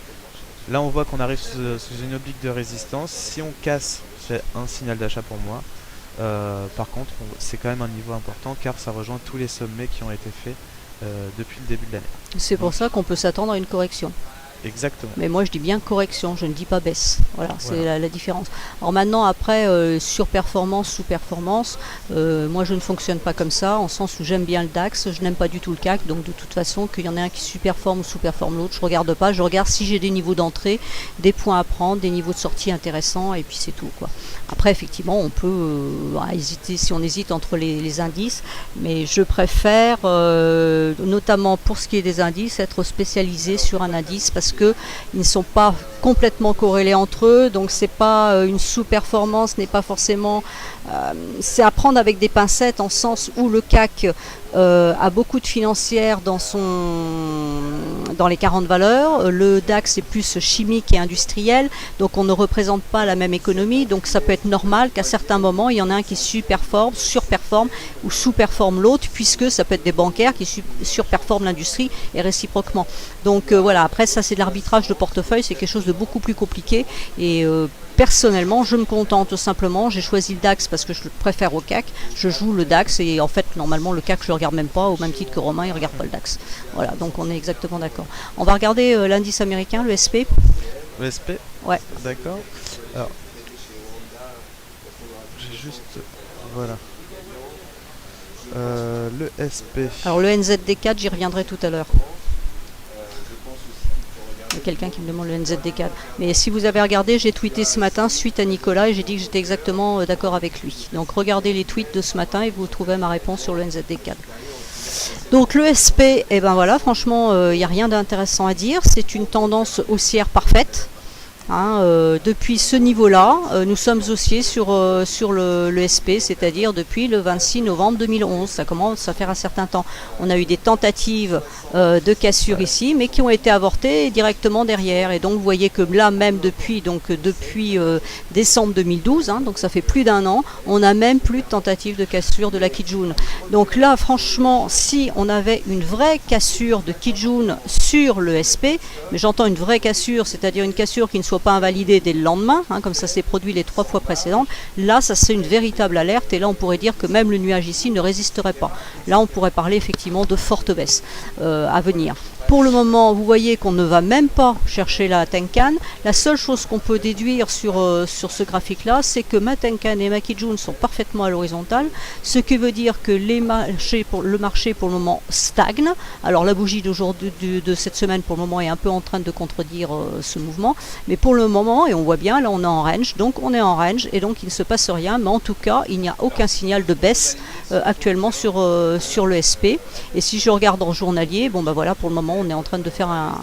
Là on voit qu'on arrive sous une oblique de résistance. Si on casse, c'est un signal d'achat pour moi. Par contre, c'est quand même un niveau important car ça rejoint tous les sommets qui ont été faits depuis le début de l'année. C'est pour ça qu'on peut s'attendre à une correction. Exactement. Mais moi je dis bien correction, je ne dis pas baisse. Voilà, c'est la différence. Alors maintenant après, surperformance, sous-performance, moi je ne fonctionne pas comme ça, en sens où j'aime bien le DAX, je n'aime pas du tout le CAC, donc de toute façon qu'il y en ait un qui surperforme ou sous-performe l'autre, je regarde pas, je regarde si j'ai des niveaux d'entrée, des points à prendre, des niveaux de sortie intéressants, et puis c'est tout, quoi. Après effectivement on peut hésiter, si on hésite entre les indices, mais je préfère, notamment pour ce qui est des indices, être spécialisé sur un indice parce que ils ne sont pas complètement corrélés entre eux, donc c'est pas une sous-performance, n'est pas forcément c'est à prendre avec des pincettes, en sens où le CAC a beaucoup de financières dans les 40 valeurs, le DAX est plus chimique et industriel, donc on ne représente pas la même économie, donc ça peut être normal qu'à certains moments il y en a un qui surperforme ou sous-performe l'autre, puisque ça peut être des bancaires qui surperforment l'industrie et réciproquement. Donc voilà, après ça c'est de l'arbitrage de portefeuille, c'est quelque chose de beaucoup plus compliqué, et personnellement je me contente simplement, j'ai choisi le DAX parce que je le préfère au CAC, je joue le DAX, et en fait normalement le CAC je le regarde même pas, au même titre que Romain il regarde pas le DAX. Voilà, donc on est exactement d'accord. On va regarder l'indice américain, le SP. Le SP? Ouais. D'accord. Alors, j'ai juste... Voilà. Le SP. Alors le NZD4, j'y reviendrai tout à l'heure. Il y a quelqu'un qui me demande le NZD4. Mais si vous avez regardé, j'ai tweeté ce matin suite à Nicolas et j'ai dit que j'étais exactement d'accord avec lui. Donc regardez les tweets de ce matin et vous trouverez ma réponse sur le NZD4. Donc le SP, eh ben voilà, franchement, il n'y a rien d'intéressant à dire. C'est une tendance haussière parfaite. Depuis ce niveau-là, nous sommes haussiers sur le SP, c'est-à-dire depuis le 26 novembre 2011. Ça commence à faire un certain temps. On a eu des tentatives de cassure ici, mais qui ont été avortées directement derrière. Et donc vous voyez que là, même depuis décembre 2012, donc ça fait plus d'un an, on n'a même plus de tentative de cassure de la Kijun. Donc là, franchement, si on avait une vraie cassure de Kijun sur le SP, mais j'entends une vraie cassure, c'est-à-dire une cassure qui ne soit pas invalidée dès le lendemain, comme ça s'est produit les 3 fois précédentes, là ça c'est une véritable alerte, et là on pourrait dire que même le nuage ici ne résisterait pas. Là on pourrait parler effectivement de fortes baisses à venir. Pour le moment, vous voyez qu'on ne va même pas chercher la Tenkan. La seule chose qu'on peut déduire sur ce graphique-là, c'est que ma Tenkan et ma Kijun sont parfaitement à l'horizontale, ce qui veut dire que le marché pour le moment stagne. Alors la bougie d'aujourd'hui, de cette semaine pour le moment est un peu en train de contredire ce mouvement, mais pour le moment, et on voit bien, là on est en range, donc on est en range et donc il ne se passe rien, mais en tout cas il n'y a aucun signal de baisse actuellement sur le SP. Et si je regarde en journalier, bon ben voilà, pour le moment on est en train de faire un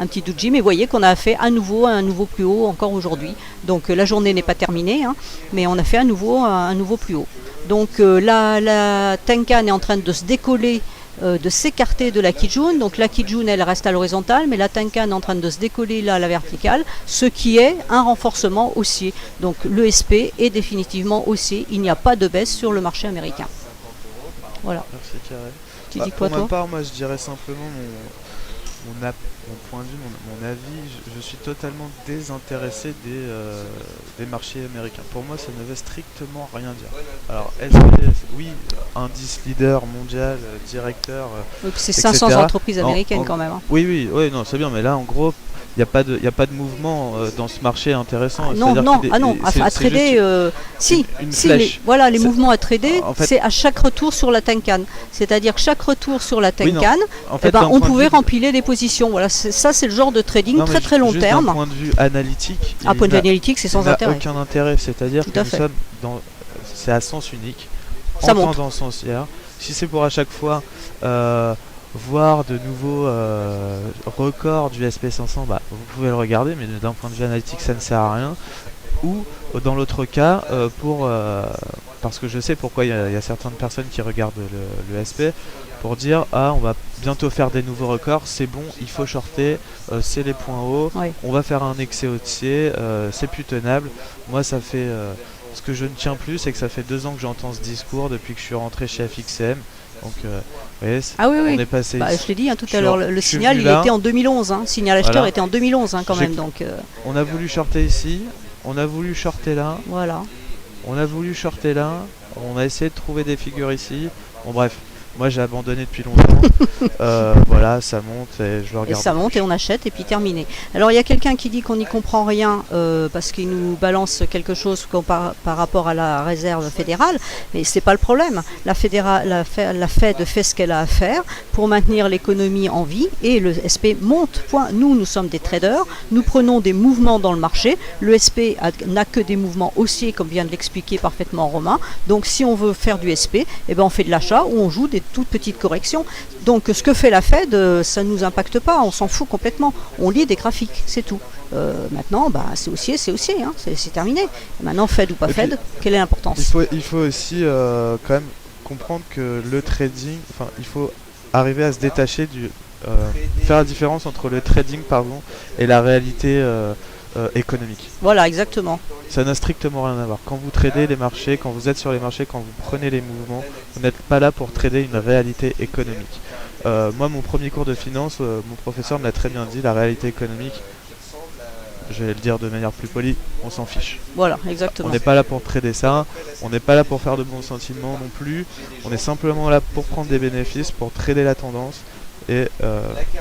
petit doji, mais vous voyez qu'on a fait à nouveau un nouveau plus haut encore aujourd'hui. Donc la journée n'est pas terminée, mais on a fait un nouveau plus haut. Donc la Tenkan est en train de se décoller, de s'écarter de la Kijun. Donc la Kijun elle reste à l'horizontale, mais la Tenkan est en train de se décoller là à la verticale, ce qui est un renforcement haussier. Donc le SP est définitivement haussier, il n'y a pas de baisse sur le marché américain. Voilà. Merci Carré. Tu dis quoi, pour ma toi? part, moi je dirais simplement mon point de vue, mon avis. Je suis totalement désintéressé des marchés américains. Pour moi, ça ne veut strictement rien dire. Alors, oui, indice leader mondial, directeur, c'est etc. 500 entreprises américaines quand même. Oui, non, c'est bien, mais là, en gros, il n'y a pas de mouvement dans ce marché intéressant. À trader, voilà, les mouvements à trader, en fait, c'est à chaque retour sur la Tenkan. C'est-à-dire que chaque retour sur la Tenkan, on pouvait remplir des positions. Voilà, ça c'est le genre de trading très long terme. D'un point de vue analytique, c'est sans intérêt. Aucun intérêt, c'est-à-dire que c'est à sens unique, ça en monte. tendance haussière. Si c'est pour à chaque fois voir de nouveaux records du SP500, vous pouvez le regarder, mais d'un point de vue analytique ça ne sert à rien. Ou Dans l'autre cas, parce que je sais pourquoi il y a certaines personnes qui regardent le SP, pour dire on va bientôt faire des nouveaux records, c'est bon, il faut shorter, c'est les points hauts, Oui. on va faire un excès haussier, c'est plus tenable. Moi ça fait ce que je ne tiens plus, c'est que ça fait 2 ans que j'entends ce discours depuis que je suis rentré chez FXM. Donc vous voyez, Ah oui, on oui. est passé Bah, ici. je l'ai dit tout Je à suis- l'heure, je le suis signal venu il là. était en 2011. Le signal acheteur Voilà. était en 2011 quand J'ai- même. Donc On a voulu shorter ici, on a voulu shorter là, voilà. on a voulu shorter là, on a essayé de trouver des figures ici. Bon bref, moi j'ai abandonné depuis longtemps. Voilà, ça monte et je le Et regarde. ça monte et on achète et puis terminé. Alors il y a quelqu'un qui dit qu'on n'y comprend rien parce qu'il nous balance quelque chose par rapport à la réserve fédérale, mais c'est pas le problème. La Fed fait ce qu'elle a à faire pour maintenir l'économie en vie et le SP monte. Point. Nous sommes des traders, nous prenons des mouvements dans le marché. Le SP n'a que des mouvements haussiers, comme vient de l'expliquer parfaitement Romain. Donc si on veut faire du SP, eh ben on fait de l'achat ou on joue des toutes petites corrections. Donc ce que fait la Fed, ça ne nous impacte pas, on s'en fout complètement. On lit des graphiques, c'est tout. Maintenant, c'est haussier, hein, c'est terminé. Maintenant, Fed ou pas Et Fed, puis, quelle est l'importance? il faut aussi quand même comprendre que le trading, il faut arriver à se détacher faire la différence entre le trading et la réalité économique. Voilà, exactement. Ça n'a strictement rien à voir. Quand vous tradez les marchés, quand vous êtes sur les marchés, quand vous prenez les mouvements, vous n'êtes pas là pour trader une réalité économique. Moi, mon premier cours de finance, mon professeur me l'a très bien dit, la réalité économique, je vais le dire de manière plus polie, on s'en fiche. Voilà, On exactement. n'est pas là pour trader ça, on n'est pas là pour faire de bons sentiments non plus, on est simplement là pour prendre des bénéfices, pour trader la tendance. Et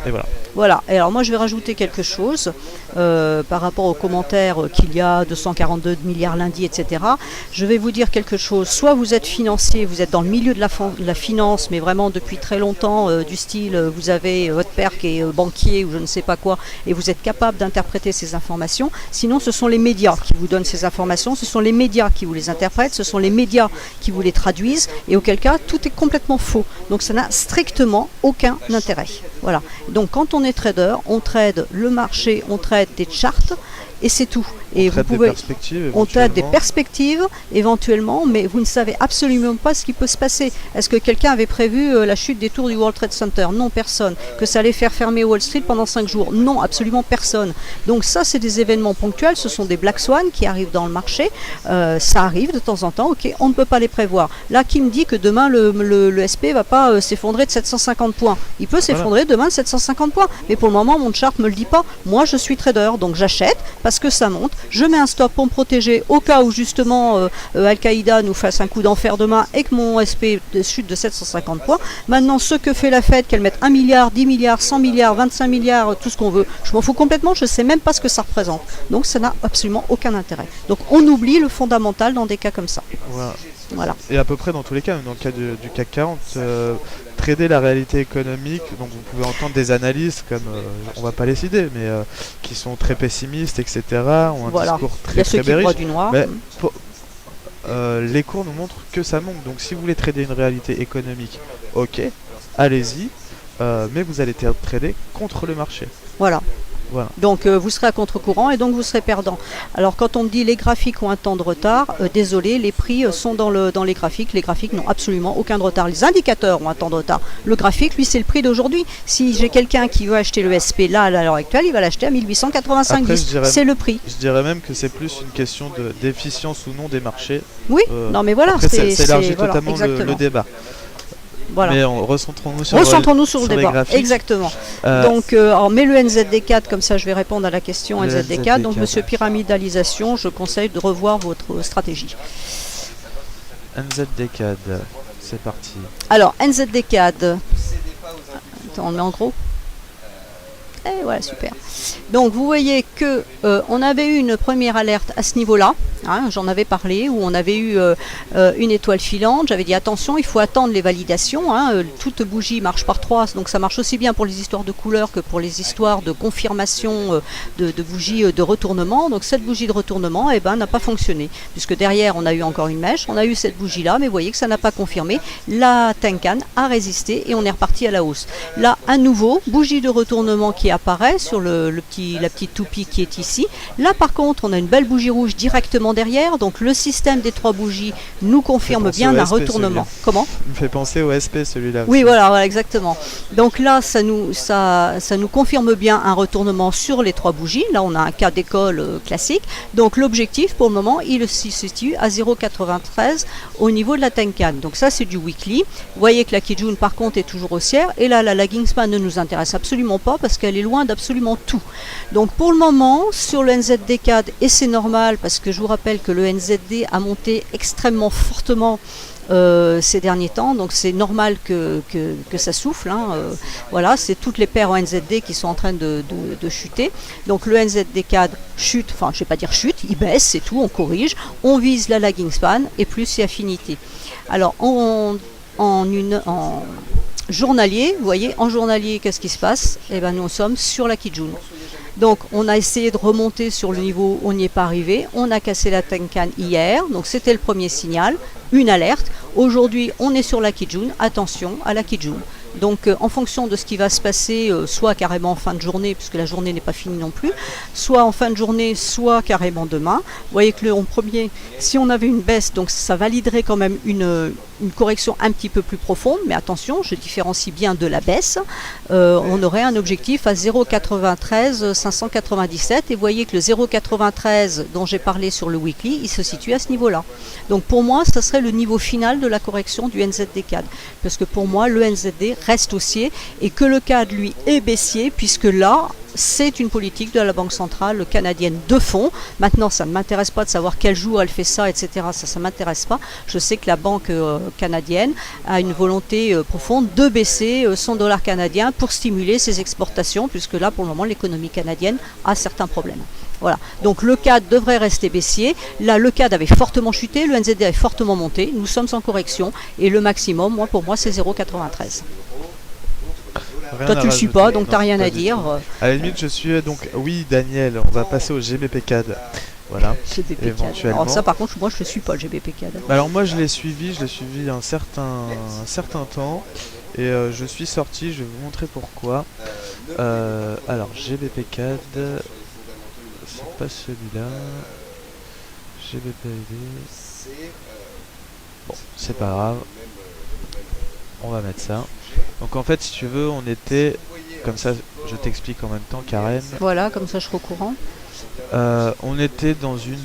voilà. Voilà, et alors moi je vais rajouter quelque chose par rapport aux commentaires qu'il y a 242 milliards lundi, etc. Je vais vous dire quelque chose, soit vous êtes financier, vous êtes dans le milieu de la finance, mais vraiment depuis très longtemps, du style vous avez votre père qui est banquier ou je ne sais pas quoi, et vous êtes capable d'interpréter ces informations. Sinon ce sont les médias qui vous donnent ces informations, ce sont les médias qui vous les interprètent, ce sont les médias qui vous les traduisent, et auquel cas tout est complètement faux. Donc ça n'a strictement aucun intérêt. Voilà. Donc quand on est trader, on trade le marché, on trade des charts et c'est tout. Et on traite des perspectives, on traite des perspectives éventuellement, mais vous ne savez absolument pas ce qui peut se passer. Est-ce que quelqu'un avait prévu la chute des tours du World Trade Center? Non, personne. Que ça allait faire fermer Wall Street pendant 5 jours? Non, absolument personne. Donc ça, c'est des événements ponctuels, ce sont des black swans qui arrivent dans le marché. Ça arrive de temps en temps, ok, on ne peut pas les prévoir. Là, qui me dit que demain, le SP ne va pas s'effondrer de 750 points? Il peut s'effondrer demain de 750 points. Mais pour le moment, mon chart ne me le dit pas. Moi, je suis trader, donc j'achète parce que ça monte. Je mets un stop pour me protéger au cas où justement Al-Qaïda nous fasse un coup d'enfer demain et que mon SP chute de 750 points. Maintenant, ce que fait la Fed, qu'elle mette 1 milliard, 10 milliards, 100 milliards, 25 milliards, tout ce qu'on veut, je m'en fous complètement, je ne sais même pas ce que ça représente. Donc ça n'a absolument aucun intérêt. Donc on oublie le fondamental dans des cas comme ça. Voilà. Et à peu près dans tous les cas, même dans le cas du CAC 40, trader la réalité économique, donc vous pouvez entendre des analystes comme, on va pas les citer, mais qui sont très pessimistes, etc., ont un discours très très bearish. Du noir. Mais les cours nous montrent que ça monte, donc si vous voulez trader une réalité économique, ok, allez-y, mais vous allez trader contre le marché. Voilà. Voilà. Donc vous serez à contre-courant et donc vous serez perdant. Alors quand on me dit les graphiques ont un temps de retard, désolé, les prix sont dans les graphiques. Les graphiques n'ont absolument aucun de retard. Les indicateurs ont un temps de retard. Le graphique, lui, c'est le prix d'aujourd'hui. Si j'ai quelqu'un qui veut acheter le SP là à l'heure actuelle, il va l'acheter à 1885,10. C'est le prix. Je dirais même que c'est plus une question d'efficience ou non des marchés. Oui, non mais voilà, c'est élargi totalement le débat. Voilà. Mais recentrons-nous sur le débat. Graphiques. Exactement. Donc, on met le NZD4, comme ça je vais répondre à la question NZD4. Donc, monsieur pyramidalisation, je conseille de revoir votre stratégie. NZD4, c'est parti. Alors, NZD4. Attends, on le met en gros. Et voilà, super. Donc vous voyez que on avait eu une première alerte à ce niveau-là, hein, j'en avais parlé, où on avait eu une étoile filante. J'avais dit attention, il faut attendre les validations. Hein, toute bougie marche par 3, donc ça marche aussi bien pour les histoires de couleurs que pour les histoires de confirmation de bougies de retournement. Donc cette bougie de retournement, n'a pas fonctionné, puisque derrière on a eu encore une mèche, on a eu cette bougie-là, mais vous voyez que ça n'a pas confirmé. La Tenkan a résisté et on est reparti à la hausse. Là, à nouveau, bougie de retournement qui qui apparaît sur la petite toupie qui est ici. Là par contre on a une belle bougie rouge directement derrière, donc le système des 3 bougies nous confirme bien un retournement. Comment ? Il me fait penser au SP celui-là. Oui, voilà, exactement. Donc là ça nous confirme bien un retournement sur les 3 bougies. Là on a un cas d'école classique. Donc l'objectif pour le moment il se situe à 0,93 au niveau de la Tenkan. Donc ça c'est du weekly. Vous voyez que la Kijun par contre est toujours haussière, et là la lagging span ne nous intéresse absolument pas parce qu'elle est loin d'absolument tout. Donc pour le moment sur le NZD CAD, et c'est normal parce que je vous rappelle que le NZD a monté extrêmement fortement ces derniers temps, donc c'est normal que ça souffle, hein. Voilà, c'est toutes les paires en NZD qui sont en train de chuter. Donc le NZD CAD chute, enfin je ne vais pas dire chute, il baisse, c'est tout, on corrige, on vise la lagging span et plus c'est affinité. Alors en journalier, vous voyez, en journalier, qu'est-ce qui se passe ? Eh bien, nous sommes sur la Kijun. Donc, on a essayé de remonter sur le niveau, on n'y est pas arrivé. On a cassé la Tenkan hier, donc c'était le premier signal, une alerte. Aujourd'hui, on est sur la Kijun, attention à la Kijun. Donc en fonction de ce qui va se passer, soit carrément en fin de journée, puisque la journée n'est pas finie non plus, soit en fin de journée, soit carrément demain. Vous voyez que en premier, si on avait une baisse, donc ça validerait quand même une correction un petit peu plus profonde, mais attention, je différencie bien de la baisse. On aurait un objectif à 0,93 597, et vous voyez que le 0,93 dont j'ai parlé sur le weekly, il se situe à ce niveau-là. Donc pour moi, ça serait le niveau final de la correction du NZD CAD, parce que pour moi, le NZD reste haussier et que le CAD, lui, est baissier, puisque là, c'est une politique de la Banque centrale canadienne de fond. Maintenant, ça ne m'intéresse pas de savoir quel jour elle fait ça, etc. Ça ne m'intéresse pas. Je sais que la Banque canadienne a une volonté profonde de baisser son dollar canadien pour stimuler ses exportations, puisque là, pour le moment, l'économie canadienne a certains problèmes. Voilà. Donc le CAD devrait rester baissier. Là, le CAD avait fortement chuté, le NZD avait fortement monté. Nous sommes en correction et le maximum, pour moi, c'est 0,93. Toi, tu le suis pas, donc tu n'as rien à dire. À la limite, je suis donc oui, Daniel. On va passer au GBP CAD. Voilà. GBP éventuellement. CAD. Alors ça, par contre, moi, je ne suis pas le GBP CAD. Alors moi, je l'ai suivi un certain temps. Et je suis sorti, je vais vous montrer pourquoi. Alors, GBP CAD, c'est pas celui-là. GBPID. Bon, c'est pas grave. On va mettre ça. Donc en fait, si tu veux, on était... Comme ça, je t'explique en même temps, Karen. Voilà, comme ça je serai au courant. On était dans une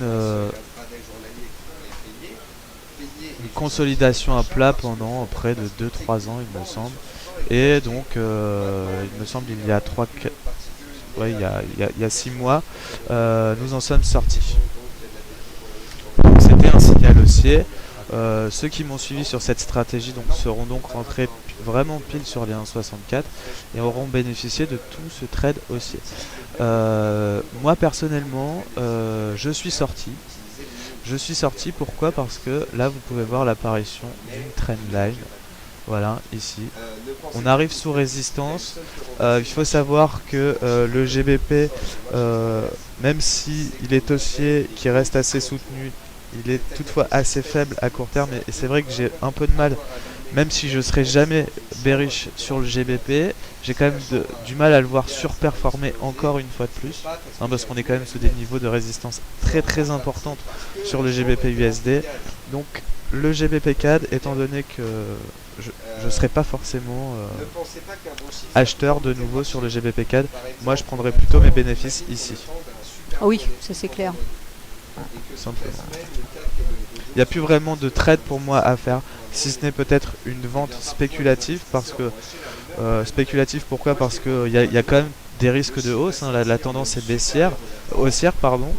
consolidation à plat pendant près de 2-3 ans, il me semble. Et donc, il me semble il y a 3... Ouais, il y a 6 mois, nous en sommes sortis. Donc c'était un signal haussier. Ceux qui m'ont suivi sur cette stratégie seront donc rentrés vraiment pile sur les 1,64 et auront bénéficié de tout ce trade haussier. Moi personnellement, je suis sorti. Pourquoi ? Parce que là vous pouvez voir l'apparition d'une trendline. Voilà, ici. On arrive sous résistance. Il faut savoir que le GBP, même si il est haussier, qui reste assez soutenu, il est toutefois assez faible à court terme. Et c'est vrai que j'ai un peu de mal, même si je ne serai jamais bearish sur le GBP, j'ai quand même du mal à le voir surperformer encore une fois de plus. Hein, parce qu'on est quand même sous des niveaux de résistance très très importantes sur le GBP USD. Donc le GBP CAD, étant donné que je ne serai pas forcément acheteur de nouveau sur le GBP CAD, moi je prendrais plutôt mes bénéfices ici. Ah oui, ça c'est clair. Simplement. Il n'y a plus vraiment de trade pour moi à faire, si ce n'est peut-être une vente spéculative, parce que spéculative pourquoi ? Parce qu'il y a quand même des risques de hausse, hein, la tendance est haussière, pardon,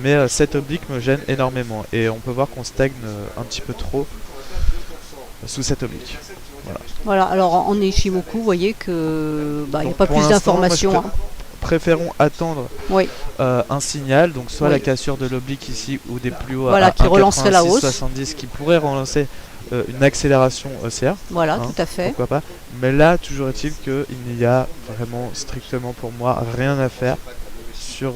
mais cette oblique me gêne énormément et on peut voir qu'on stagne un petit peu trop sous cette oblique. Voilà, alors en Ishimoku, vous voyez que il n'y a pas plus d'informations. Préférons attendre un signal, donc soit la cassure de l'oblique ici ou des plus hauts à qui relancerait la hausse, 70 qui pourrait relancer une accélération haussière. Voilà, tout à fait. Pourquoi pas. Mais là, toujours est-il qu'il n'y a vraiment strictement pour moi rien à faire sur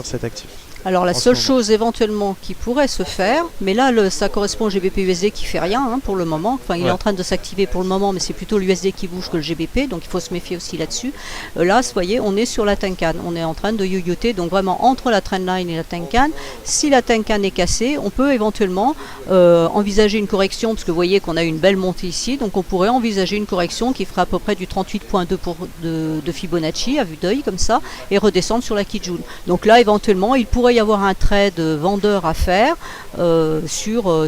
cet actif. Alors la en ce seule moment. chose éventuellement qui pourrait se faire, mais là ça correspond au GBP USD qui fait rien hein, pour le moment, enfin il est Ouais. en train de s'activer pour le moment, mais c'est plutôt l'USD qui bouge que le GBP, donc il faut se méfier aussi là-dessus. Là, voyez, on est sur la Tenkan, on est en train de yoyoter, donc vraiment entre la trendline et la Tenkan. Si la Tenkan est cassée, on peut éventuellement envisager une correction, parce que vous voyez qu'on a une belle montée ici, donc on pourrait envisager une correction qui ferait à peu près du 38,2 de Fibonacci à vue d'œil comme ça, et redescendre sur la Kijun. Donc là, éventuellement, il pourrait y avoir un trade vendeur à faire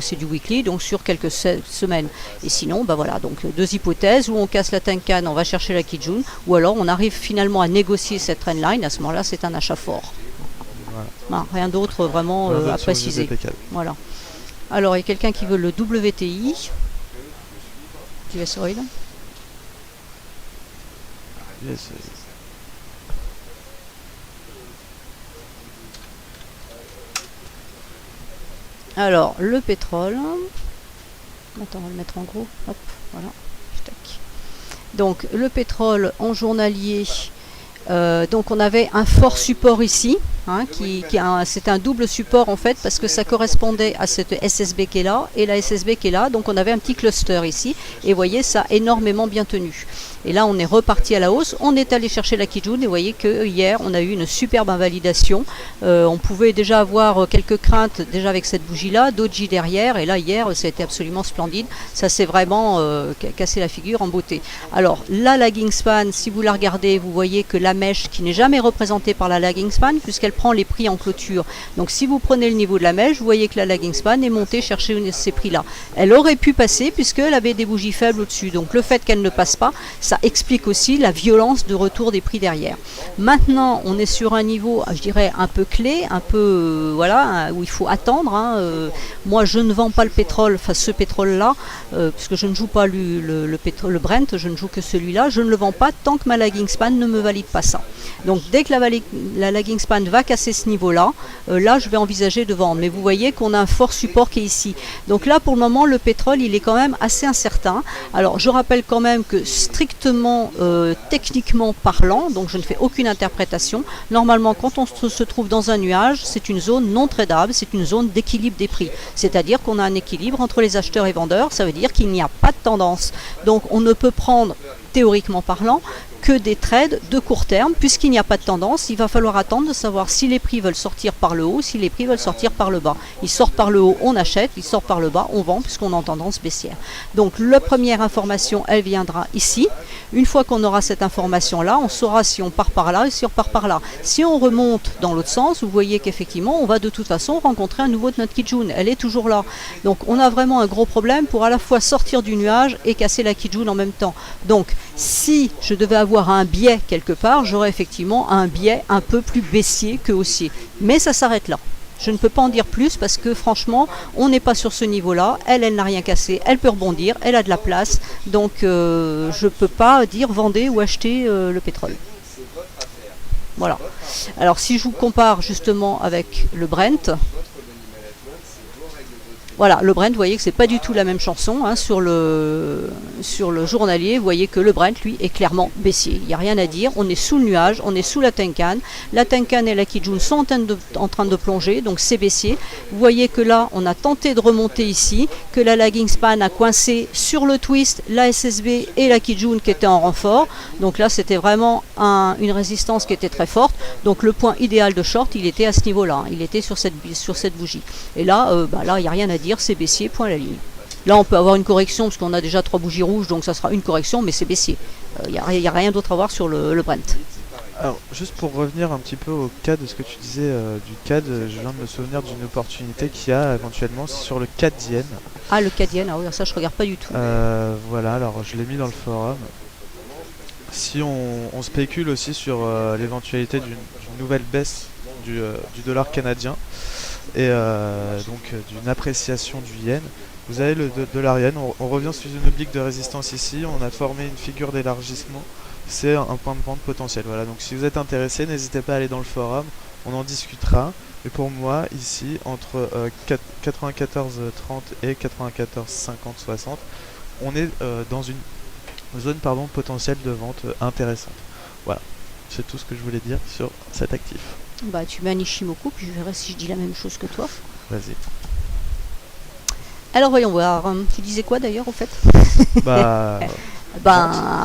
c'est du weekly, donc sur quelques semaines. Et sinon, bah voilà, donc deux hypothèses, où on casse la Tenkan, on va chercher la Kijun, ou alors on arrive finalement à négocier cette trendline, à ce moment-là, c'est un achat fort. Voilà. Non, rien d'autre vraiment Voilà, à sur le préciser. GBP4. Voilà. Alors, il y a quelqu'un qui veut le WTI, US Oil. Yes. Alors, le pétrole. Attends, on va le mettre en gros. Hop, voilà. Tac. Donc, le pétrole en journalier. Donc, on avait un fort support ici. Hein, c'était un double support en fait parce que ça correspondait à cette SSB qui est là et la SSB qui est là, donc on avait un petit cluster ici et vous voyez ça a énormément bien tenu. Et là on est reparti à la hausse, on est allé chercher la Kijun et vous voyez que hier on a eu une superbe invalidation. On pouvait déjà avoir quelques craintes déjà avec cette bougie là, Doji derrière, et là hier ça a été absolument splendide, ça s'est vraiment cassé la figure en beauté. Alors la lagging span, si vous la regardez, vous voyez que la mèche qui n'est jamais représentée par la lagging span puisqu'elle prend les prix en clôture. Donc si vous prenez le niveau de la mèche, vous voyez que la lagging span est montée chercher ces prix-là. Elle aurait pu passer puisqu'elle avait des bougies faibles au-dessus. Donc le fait qu'elle ne passe pas, ça explique aussi la violence de retour des prix derrière. Maintenant, on est sur un niveau, je dirais, un peu clé, un peu, voilà, où il faut attendre. Hein. Moi, je ne vends pas le pétrole, enfin ce pétrole-là, puisque je ne joue pas le Brent, je ne joue que celui-là. Je ne le vends pas tant que ma lagging span ne me valide pas ça. Donc dès que la lagging span va casser ce niveau-là, là je vais envisager de vendre. Mais vous voyez qu'on a un fort support qui est ici. Donc là pour le moment le pétrole il est quand même assez incertain. Alors je rappelle quand même que strictement techniquement parlant, donc je ne fais aucune interprétation, normalement quand on se trouve dans un nuage, c'est une zone non tradable, c'est une zone d'équilibre des prix. C'est-à-dire qu'on a un équilibre entre les acheteurs et vendeurs, ça veut dire qu'il n'y a pas de tendance. Donc on ne peut prendre, théoriquement parlant, que des trades de court terme, puisqu'il n'y a pas de tendance, il va falloir attendre de savoir si les prix veulent sortir par le haut, si les prix veulent sortir par le bas. Ils sortent par le haut, on achète, ils sortent par le bas, on vend, puisqu'on est en tendance baissière. Donc la première information, elle viendra ici. Une fois qu'on aura cette information-là, on saura si on part par là et si on part par là. Si on remonte dans l'autre sens, vous voyez qu'effectivement, on va de toute façon rencontrer un nouveau de notre Kijun. Elle est toujours là. Donc on a vraiment un gros problème pour à la fois sortir du nuage et casser la Kijun en même temps. Donc si je devais avoir un biais quelque part, j'aurais effectivement un biais un peu plus baissier que haussier. Mais ça s'arrête là. Je ne peux pas en dire plus parce que franchement, on n'est pas sur ce niveau-là. Elle n'a rien cassé. Elle peut rebondir. Elle a de la place. Donc, je ne peux pas dire vendez ou achetez le pétrole. Voilà. Alors, si je vous compare justement avec le Brent, voilà, le Brent, vous voyez que c'est pas du tout la même chanson. Hein, sur le journalier, vous voyez que le Brent, lui, est clairement baissier. Il n'y a rien à dire. On est sous le nuage, on est sous la Tenkan. La Tenkan et la Kijun sont en train de plonger, donc c'est baissier. Vous voyez que là, on a tenté de remonter ici, que la lagging span a coincé sur le twist, la SSB et la Kijun qui étaient en renfort. Donc là, c'était vraiment une résistance qui était très forte. Donc le point idéal de short, il était à ce niveau-là. Il était sur cette bougie. Et là, là, il n'y a rien à dire. C'est baissier, point à la ligne. Là, on peut avoir une correction parce qu'on a déjà 3 bougies rouges, donc ça sera une correction, mais c'est baissier. Il n'y a rien d'autre à voir sur le Brent. Alors, juste pour revenir un petit peu au CAD, de ce que tu disais du CAD, je viens de me souvenir d'une opportunité qu'il y a éventuellement sur le CAD Yen. Ah, le CAD Yen, ah oui, ça je regarde pas du tout. Voilà, alors je l'ai mis dans le forum. Si on spécule aussi sur l'éventualité d'une nouvelle baisse du dollar canadien, et donc d'une appréciation du yen. Vous avez le dollar yen, on revient sur une oblique de résistance ici, on a formé une figure d'élargissement, c'est un point de vente potentiel. Voilà, donc si vous êtes intéressé, n'hésitez pas à aller dans le forum, on en discutera. Et pour moi, ici, entre 94,30 et 94,50-60, on est dans une zone potentielle de vente intéressante. Voilà, c'est tout ce que je voulais dire sur cet actif. Bah, tu mets un Ishimoku, puis je verrai si je dis la même chose que toi. Vas-y. Alors voyons voir. Tu disais quoi d'ailleurs au fait? Bah,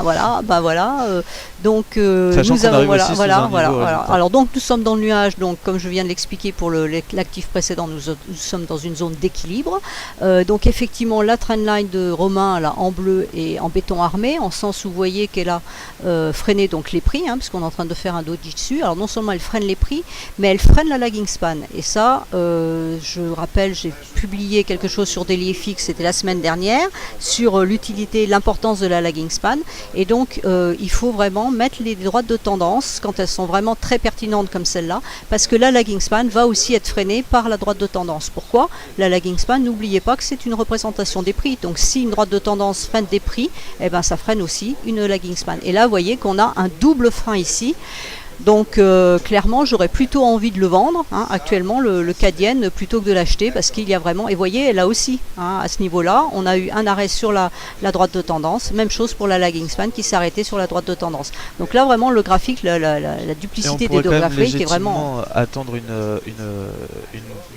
voilà. Donc sachant nous qu'on avons arrive aussi sous un niveau résultat. Alors donc nous sommes dans le nuage. Donc comme je viens de l'expliquer pour l'actif précédent, nous sommes dans une zone d'équilibre. Donc effectivement la trendline de Romain là en bleu et en béton armé, en sens où vous voyez qu'elle a freiné donc les prix, puisqu'on est en train de faire un doji dessus. Alors non seulement elle freine les prix, mais elle freine la lagging span. Et ça, je rappelle, j'ai publié quelque chose sur DailyFX, c'était la semaine dernière, sur l'utilité, l'importance de la lagging span. Et donc il faut vraiment mettre les droites de tendance quand elles sont vraiment très pertinentes comme celle-là, parce que la lagging span va aussi être freinée par la droite de tendance. Pourquoi? La lagging span, n'oubliez pas que c'est une représentation des prix. Donc si une droite de tendance freine des prix, eh ben ça freine aussi une lagging span. Et là vous voyez qu'on a un double frein ici. Donc clairement j'aurais plutôt envie de le vendre actuellement le CAD plutôt que de l'acheter, parce qu'il y a vraiment, et vous voyez là aussi à ce niveau là on a eu un arrêt sur la droite de tendance, même chose pour la lagging span qui s'est arrêtée sur la droite de tendance. Donc là vraiment le graphique, la duplicité des deux graphiques est vraiment attendre une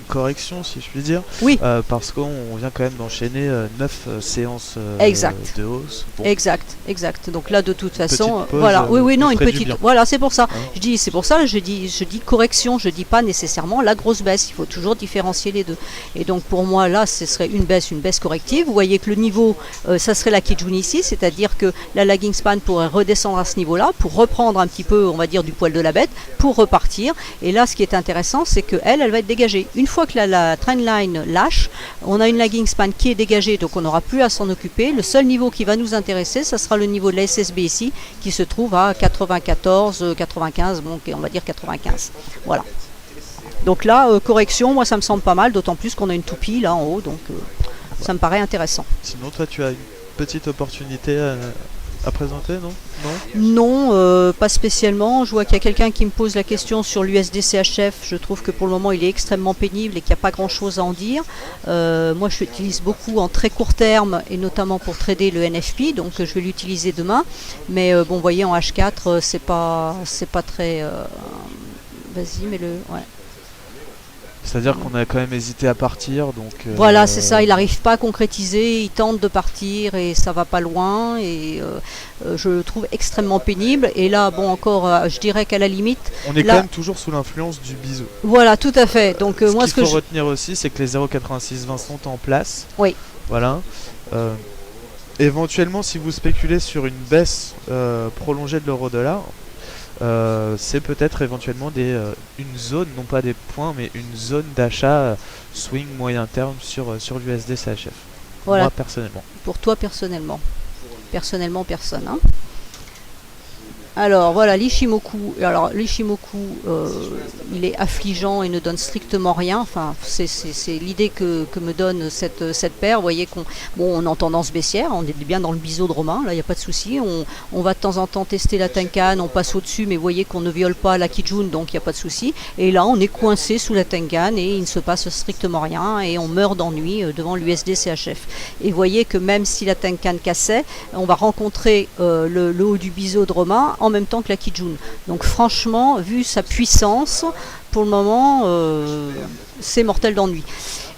correction si je puis dire, oui, parce qu'on vient quand même d'enchaîner 9 séances de hausse. Bon. Exact. Donc là de toute façon pause, voilà, oui non, une petite, voilà, c'est pour ça. C'est pour ça que je dis correction, je dis pas nécessairement la grosse baisse, il faut toujours différencier les deux. Et donc pour moi là ce serait une baisse corrective. Vous voyez que le niveau, ça serait la Kijun ici, c'est-à-dire que la lagging span pourrait redescendre à ce niveau-là pour reprendre un petit peu, on va dire, du poil de la bête, pour repartir. Et là ce qui est intéressant, c'est qu'elle va être dégagée. Une fois que la trendline lâche, on a une lagging span qui est dégagée, donc on n'aura plus à s'en occuper. Le seul niveau qui va nous intéresser, ça sera le niveau de la SSB ici, qui se trouve à 94, 95, bon, on va dire 95. Voilà. Donc là, correction, moi ça me semble pas mal, d'autant plus qu'on a une toupie là en haut, donc ça me paraît intéressant. Sinon, toi, tu as une petite opportunité à présenter, non? Non, pas spécialement. Je vois qu'il y a quelqu'un qui me pose la question sur l'USD CHF. Je trouve que pour le moment il est extrêmement pénible et qu'il n'y a pas grand chose à en dire. Moi je l'utilise beaucoup en très court terme et notamment pour trader le NFP, donc je vais l'utiliser demain. Mais bon, vous voyez, en H4 c'est pas très... Vas-y, mais ouais. C'est-à-dire qu'on a quand même hésité à partir, donc... Voilà, c'est ça, il n'arrive pas à concrétiser, il tente de partir et ça va pas loin, et je le trouve extrêmement pénible. Et là, bon, encore, je dirais qu'à la limite... On est là, quand même toujours sous l'influence du biseau. Voilà, tout à fait. Donc, ce qu'il faut retenir aussi, c'est que les 0,8620 sont en place. Oui. Voilà. Éventuellement, si vous spéculez sur une baisse prolongée de l'euro-dollar, c'est peut-être éventuellement une zone, non pas des points, mais une zone d'achat swing moyen terme sur l'USD CHF. Voilà. Moi personnellement. Pour toi personnellement. Personnellement, personne. Alors voilà, l'Ishimoku. Alors l'Ishimoku, il est affligeant et ne donne strictement rien. Enfin, c'est l'idée que me donne cette paire. Vous voyez on est en tendance baissière, on est bien dans le biseau de Romain, là il n'y a pas de souci. On va de temps en temps tester la Tenkan, on passe au-dessus, mais vous voyez qu'on ne viole pas la Kijun, donc il n'y a pas de souci. Et là on est coincé sous la Tenkan et il ne se passe strictement rien et on meurt d'ennui devant l'USD CHF. Et vous voyez que même si la Tenkan cassait, on va rencontrer le haut du biseau de Romain en même temps que la Kijun. Donc franchement, vu sa puissance, pour le moment, c'est mortel d'ennui.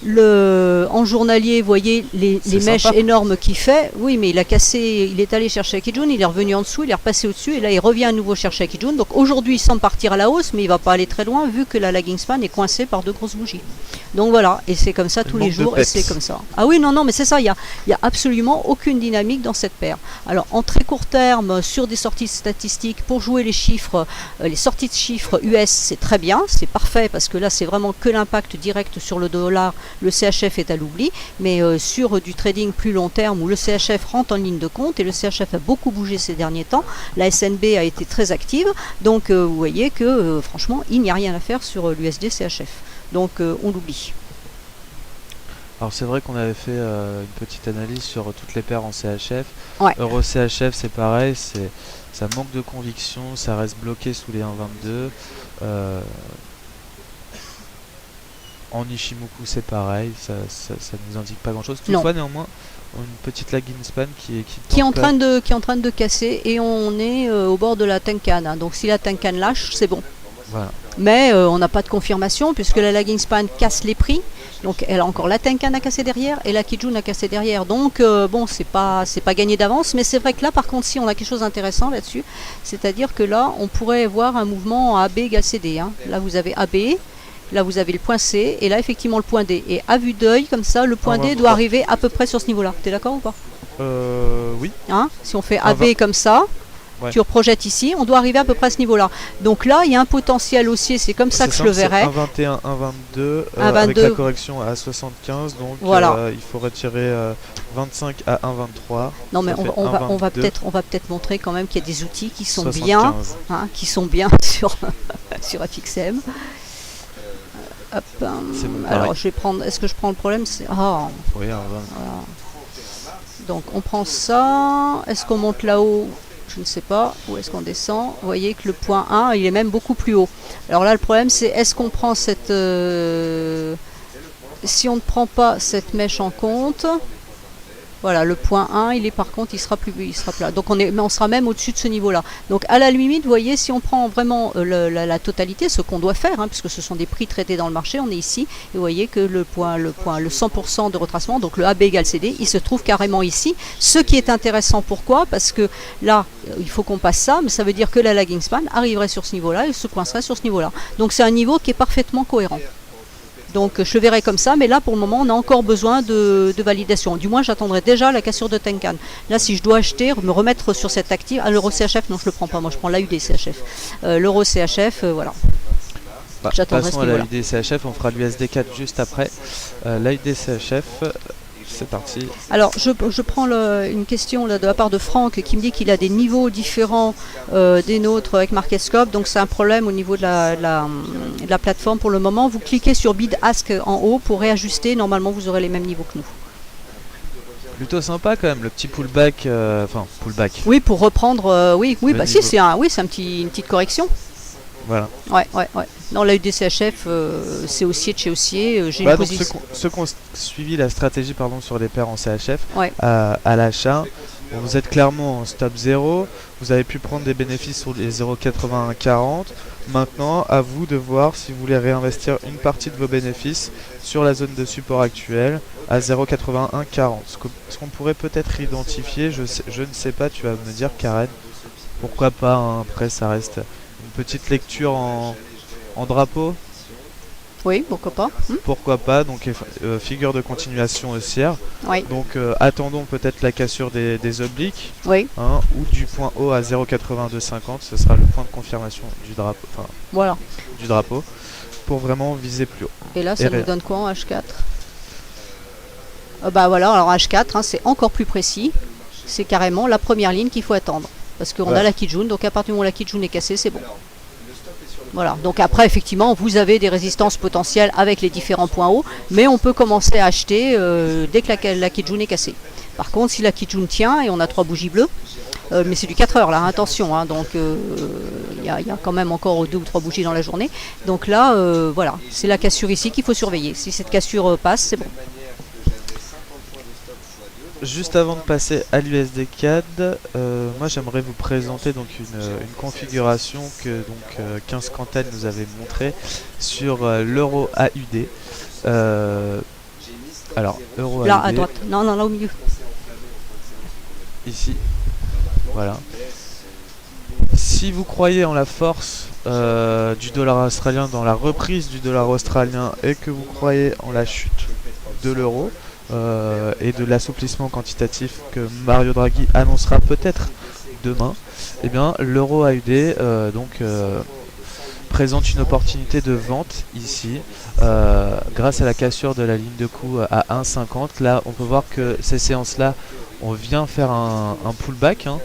En journalier, vous voyez les mèches énormes qu'il fait. Oui, mais il a cassé, il est allé chercher la Kijun, il est revenu en dessous, il est repassé au-dessus, et là il revient à nouveau chercher la Kijun. Donc aujourd'hui, il semble partir à la hausse, mais il va pas aller très loin vu que la lagging span est coincée par deux grosses bougies. Donc voilà, et c'est comme ça tous les jours, et c'est comme ça. Ah oui, non, mais c'est ça, il y a absolument aucune dynamique dans cette paire. Alors en très court terme, sur des sorties statistiques, pour jouer les chiffres, les sorties de chiffres US, c'est très bien, c'est parfait, parce que là c'est vraiment que l'impact direct sur le dollar. Le CHF est à l'oubli, mais sur du trading plus long terme où le CHF rentre en ligne de compte, et le CHF a beaucoup bougé ces derniers temps, la SNB a été très active, donc vous voyez que franchement il n'y a rien à faire sur l'USD CHF, donc on l'oublie. Alors c'est vrai qu'on avait fait une petite analyse sur toutes les paires en CHF. Ouais. Euro CHF c'est pareil, ça manque de conviction, ça reste bloqué sous les 1,22. En Ishimoku c'est pareil, ça nous indique pas grand chose. Toutefois néanmoins, on a une petite lagging span qui est en train de casser, et on est au bord de la Tenkan. Donc si la Tenkan lâche, c'est bon. Voilà. mais on n'a pas de confirmation puisque la lagging span casse les prix. Donc elle a encore la Tenkan à casser derrière et la Kijun à casser derrière. Donc bon, c'est pas gagné d'avance, mais c'est vrai que là par contre si on a quelque chose d'intéressant là-dessus, c'est-à-dire que là on pourrait voir un mouvement AB égale CD. Hein. Là vous avez AB, là vous avez le point C et là effectivement le point D. Et à vue d'œil comme ça, le point D doit arriver à peu près sur ce niveau-là. T'es d'accord ou pas? Oui. Hein, si on fait AB comme ça. Ouais. Tu reprojettes ici, on doit arriver à peu près à ce niveau-là. Donc là, il y a un potentiel haussier, c'est comme ça que je le verrais. 1,21, 1,22 avec la correction à 75, donc voilà. Il faut retirer 25 à 1,23. Non mais on va peut-être montrer quand même qu'il y a des outils qui sont 75. bien, sur FXM. Hop. Alors je vais prendre. Est-ce que je prends le problème? Oui, voilà. Donc on prend ça. Est-ce qu'on monte là-haut? Je ne sais pas, où est-ce qu'on descend? Vous voyez que le point 1, il est même beaucoup plus haut. Alors là, le problème, c'est est-ce qu'on prend cette... si on ne prend pas cette mèche en compte, voilà, le point 1, il sera plus là. Donc on sera même au-dessus de ce niveau-là. Donc à la limite, vous voyez, si on prend vraiment la totalité, ce qu'on doit faire, hein, puisque ce sont des prix traités dans le marché, on est ici, et vous voyez que le 100% de retracement, donc le AB égale CD, il se trouve carrément ici. Ce qui est intéressant, pourquoi? Parce que là, il faut qu'on passe ça, mais ça veut dire que la lagging span arriverait sur ce niveau-là et se coincerait sur ce niveau-là. Donc c'est un niveau qui est parfaitement cohérent. Donc je verrai comme ça, mais là pour le moment on a encore besoin de validation. Du moins j'attendrai déjà la cassure de Tenkan. Là si je dois acheter, me remettre sur cette active, l'euro CHF, non je le prends pas, moi je prends l'AUD CHF. L'euro CHF, voilà. Passons à l'AUD CHF, on fera l'USD4 juste après. L'AUD CHF, c'est parti. Alors je prends une question là, de la part de Franck qui me dit qu'il a des niveaux différents des nôtres avec MarketScope, donc c'est un problème au niveau de la plateforme pour le moment. Vous cliquez sur Bid Ask en haut pour réajuster, normalement vous aurez les mêmes niveaux que nous. Plutôt sympa quand même, le petit pullback, pullback. Oui, pour reprendre, oui, bah si, c'est une petite correction. Voilà. Ouais. Non, la UDCHF, c'est haussier de chez haussier. J'ai une position. Ceux qui ont suivi la stratégie sur des paires en CHF à l'achat, vous êtes clairement en stop 0. Vous avez pu prendre des bénéfices sur les 0,8140. Maintenant, à vous de voir si vous voulez réinvestir une partie de vos bénéfices sur la zone de support actuelle à 0,8140. Ce qu'on pourrait peut-être identifier, je ne sais pas, tu vas me dire Karen, pourquoi pas, hein, après ça reste une petite lecture en drapeau. Oui, pourquoi pas. Pourquoi pas, donc figure de continuation haussière. Oui. Donc attendons peut-être la cassure des obliques. Oui. Hein, ou du point haut à 0,8250, ce sera le point de confirmation du drapeau. Voilà. Du drapeau, pour vraiment viser plus haut. Et là, ça nous donne quoi en H4? Bah voilà, alors H4, hein, c'est encore plus précis. C'est carrément la première ligne qu'il faut attendre. Parce qu'on a la Kijun, donc à partir du moment où la Kijun est cassée, c'est bon. Voilà, donc après effectivement vous avez des résistances potentielles avec les différents points hauts, mais on peut commencer à acheter dès que la Kijun est cassée. Par contre si la Kijun tient, et on a 3 bougies bleues, mais c'est du 4 heures là, attention, hein, donc il y a quand même encore 2 ou 3 bougies dans la journée. Donc là, voilà, c'est la cassure ici qu'il faut surveiller. Si cette cassure passe, c'est bon. Juste avant de passer à l'USD CAD, moi j'aimerais vous présenter donc une configuration que 15 Cantel nous avait montré sur l'euro AUD. Alors euro là AUD, à droite, non là au milieu. Ici, voilà. Si vous croyez en la force du dollar australien, dans la reprise du dollar australien, et que vous croyez en la chute de l'euro, et de l'assouplissement quantitatif que Mario Draghi annoncera peut-être demain, eh bien l'euro AUD présente une opportunité de vente ici grâce à la cassure de la ligne de coup à 1,50. Là on peut voir que ces séances là on vient faire un pullback, hein,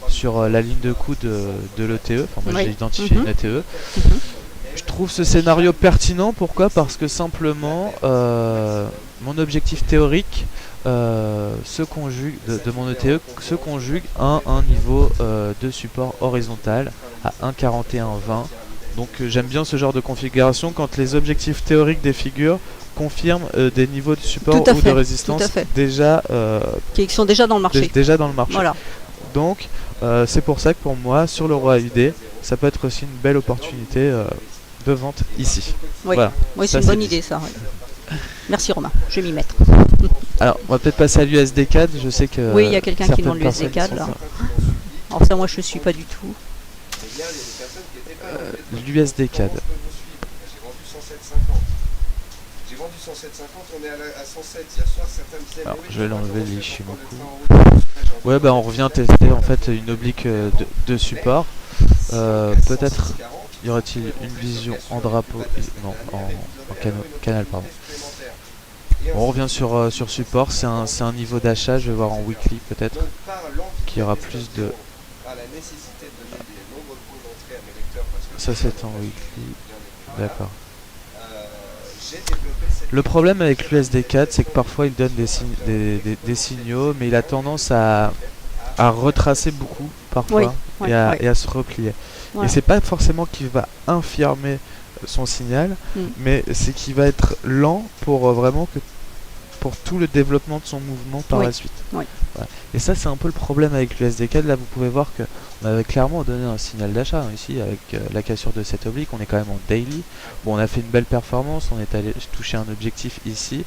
sur la ligne de coup de l'ETE. Enfin moi j'ai identifié une ETE. Je trouve ce scénario pertinent. Pourquoi? Parce que simplement mon objectif théorique se conjugue de mon ETE se conjugue à un niveau de support horizontal à 1,4120. Donc j'aime bien ce genre de configuration quand les objectifs théoriques des figures confirment des niveaux de support ou de résistance déjà qui sont déjà dans le marché. Déjà dans le marché. Voilà. Donc c'est pour ça que pour moi sur l'euro AUD ça peut être aussi une belle opportunité de vente ici. Oui, Voilà. oui, Ça, c'est une bonne dit. idée ça. Ouais. Merci Romain, je vais m'y mettre. Alors, on va peut-être passer à l'USD CAD. Je sais que Oui, il y a quelqu'un qui demande certaines l'USD CAD personnes là. sont pas- Alors ça, moi je ne suis pas du tout. L'USD CAD. J'ai vendu 107,50. J'ai vendu 107,50, on est à 107. Hier soir, certains me disaient. Alors, mais oui, je vais tu l'enlever, commences les à Ishimoku. prendre le train en haut. Ouais, bah on revient tester en fait une oblique de support. Peut-être y aurait-il une vision en drapeau, non, en canal, pardon. On revient sur support, c'est un niveau d'achat, je vais voir en weekly peut-être, qu'il y aura plus de... Ça c'est en weekly, d'accord. Le problème avec l'USD4, c'est que parfois il donne des signaux, mais il a tendance à retracer beaucoup parfois Oui, et à se replier. Ouais. Et c'est pas forcément qu'il va infirmer son signal, mais c'est qu'il va être lent pour vraiment pour tout le développement de son mouvement par la suite. Oui. Voilà. Et ça c'est un peu le problème avec l'USD4. Là vous pouvez voir que on avait clairement donné un signal d'achat ici avec la cassure de cette oblique. On est quand même en daily. Bon, on a fait une belle performance, on est allé toucher un objectif ici.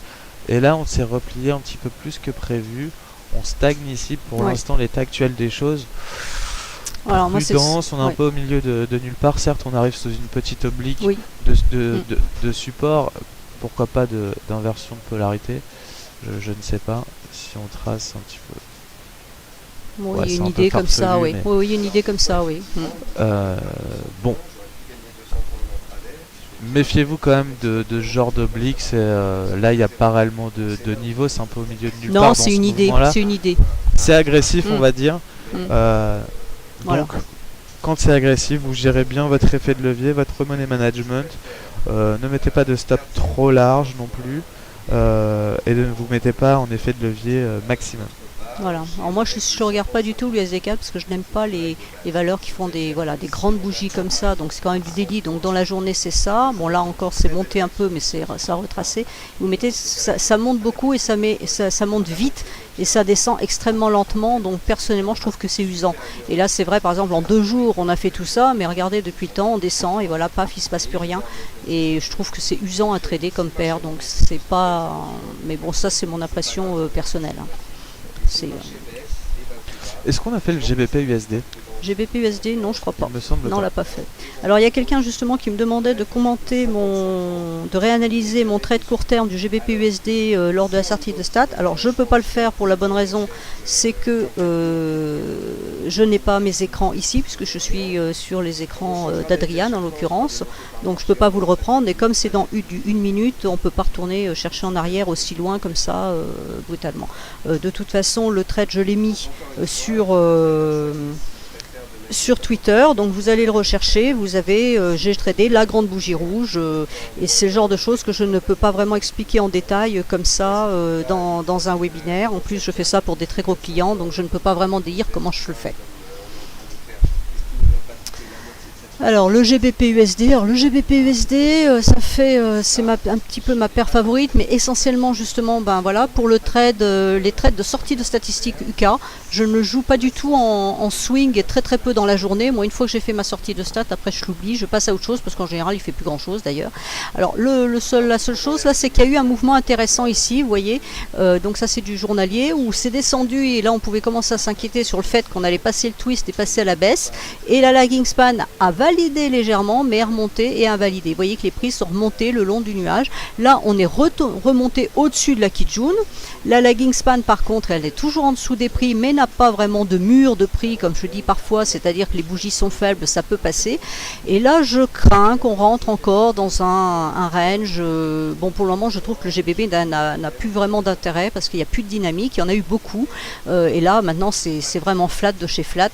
Et là on s'est replié un petit peu plus que prévu. On stagne ici pour l'instant, l'état actuel des choses. Alors, Prudence, on est un peu au milieu de nulle part. Certes, on arrive sous une petite oblique de support. Pourquoi pas d'inversion de polarité, je ne sais pas. Si on trace un petit peu. Oui, il y a une idée comme ça, oui. Oui, il y a une idée comme ça, oui. Bon. Méfiez-vous quand même de ce genre d'oblique. Là, il n'y a pas réellement de niveau. C'est un peu au milieu de nulle part. Non, c'est une idée. C'est une idée. C'est agressif, on va dire. Voilà. Donc, quand c'est agressif, vous gérez bien votre effet de levier, votre money management. Ne mettez pas de stop trop large non plus. Et ne vous mettez pas en effet de levier maximum. Voilà. Alors moi, je ne regarde pas du tout l'USD4 parce que je n'aime pas les valeurs qui font des grandes bougies comme ça. Donc c'est quand même du délit. Donc dans la journée, c'est ça. Bon, là encore, c'est monté un peu, mais ça a retracé. Vous mettez, ça monte beaucoup et ça monte vite et ça descend extrêmement lentement. Donc personnellement, je trouve que c'est usant. Et là, c'est vrai, par exemple, en 2 jours, on a fait tout ça, mais regardez, depuis le temps, on descend et voilà, paf, il se passe plus rien. Et je trouve que c'est usant à trader comme paire. Donc c'est pas. Mais bon, ça, c'est mon impression personnelle. Est-ce qu'on a fait le GBP USD? GBP USD, non, je crois pas. Il me semble non, pas. on l'a pas fait. Alors il y a quelqu'un justement qui me demandait de commenter de réanalyser mon trade court terme du GBP USD lors de la sortie de stats. Alors je peux pas le faire pour la bonne raison, c'est que je n'ai pas mes écrans ici puisque je suis sur les écrans d'Adriane en l'occurrence. Donc je peux pas vous le reprendre. Et comme c'est dans une minute, on peut pas retourner chercher en arrière aussi loin comme ça brutalement. De toute façon, le trade je l'ai mis sur Twitter, donc vous allez le rechercher, vous avez j'ai tradé la grande bougie rouge et c'est le genre de choses que je ne peux pas vraiment expliquer en détail comme ça dans un webinaire. En plus je fais ça pour des très gros clients, donc je ne peux pas vraiment dire comment je le fais. Alors le GBP USD, ça fait c'est un petit peu ma paire favorite, mais essentiellement justement pour le trade, les trades de sortie de statistiques UK, je ne joue pas du tout en swing et très très peu dans la journée. Moi une fois que j'ai fait ma sortie de stats, après je l'oublie, je passe à autre chose parce qu'en général il fait plus grand chose d'ailleurs. Alors la seule chose là, c'est qu'il y a eu un mouvement intéressant ici, vous voyez, donc ça c'est du journalier où c'est descendu et là on pouvait commencer à s'inquiéter sur le fait qu'on allait passer le twist et passer à la baisse, et la lagging span a validé légèrement mais est remonté et invalidé. Vous voyez que les prix sont remontés le long du nuage. Là on est remonté au-dessus de la Kijun. La lagging span par contre elle est toujours en dessous des prix mais n'a pas vraiment de mur de prix comme je dis parfois, c'est-à-dire que les bougies sont faibles, ça peut passer. Et là je crains qu'on rentre encore dans un range. Bon, pour le moment je trouve que le GBP n'a plus vraiment d'intérêt parce qu'il n'y a plus de dynamique, il y en a eu beaucoup et là maintenant c'est vraiment flat de chez flat.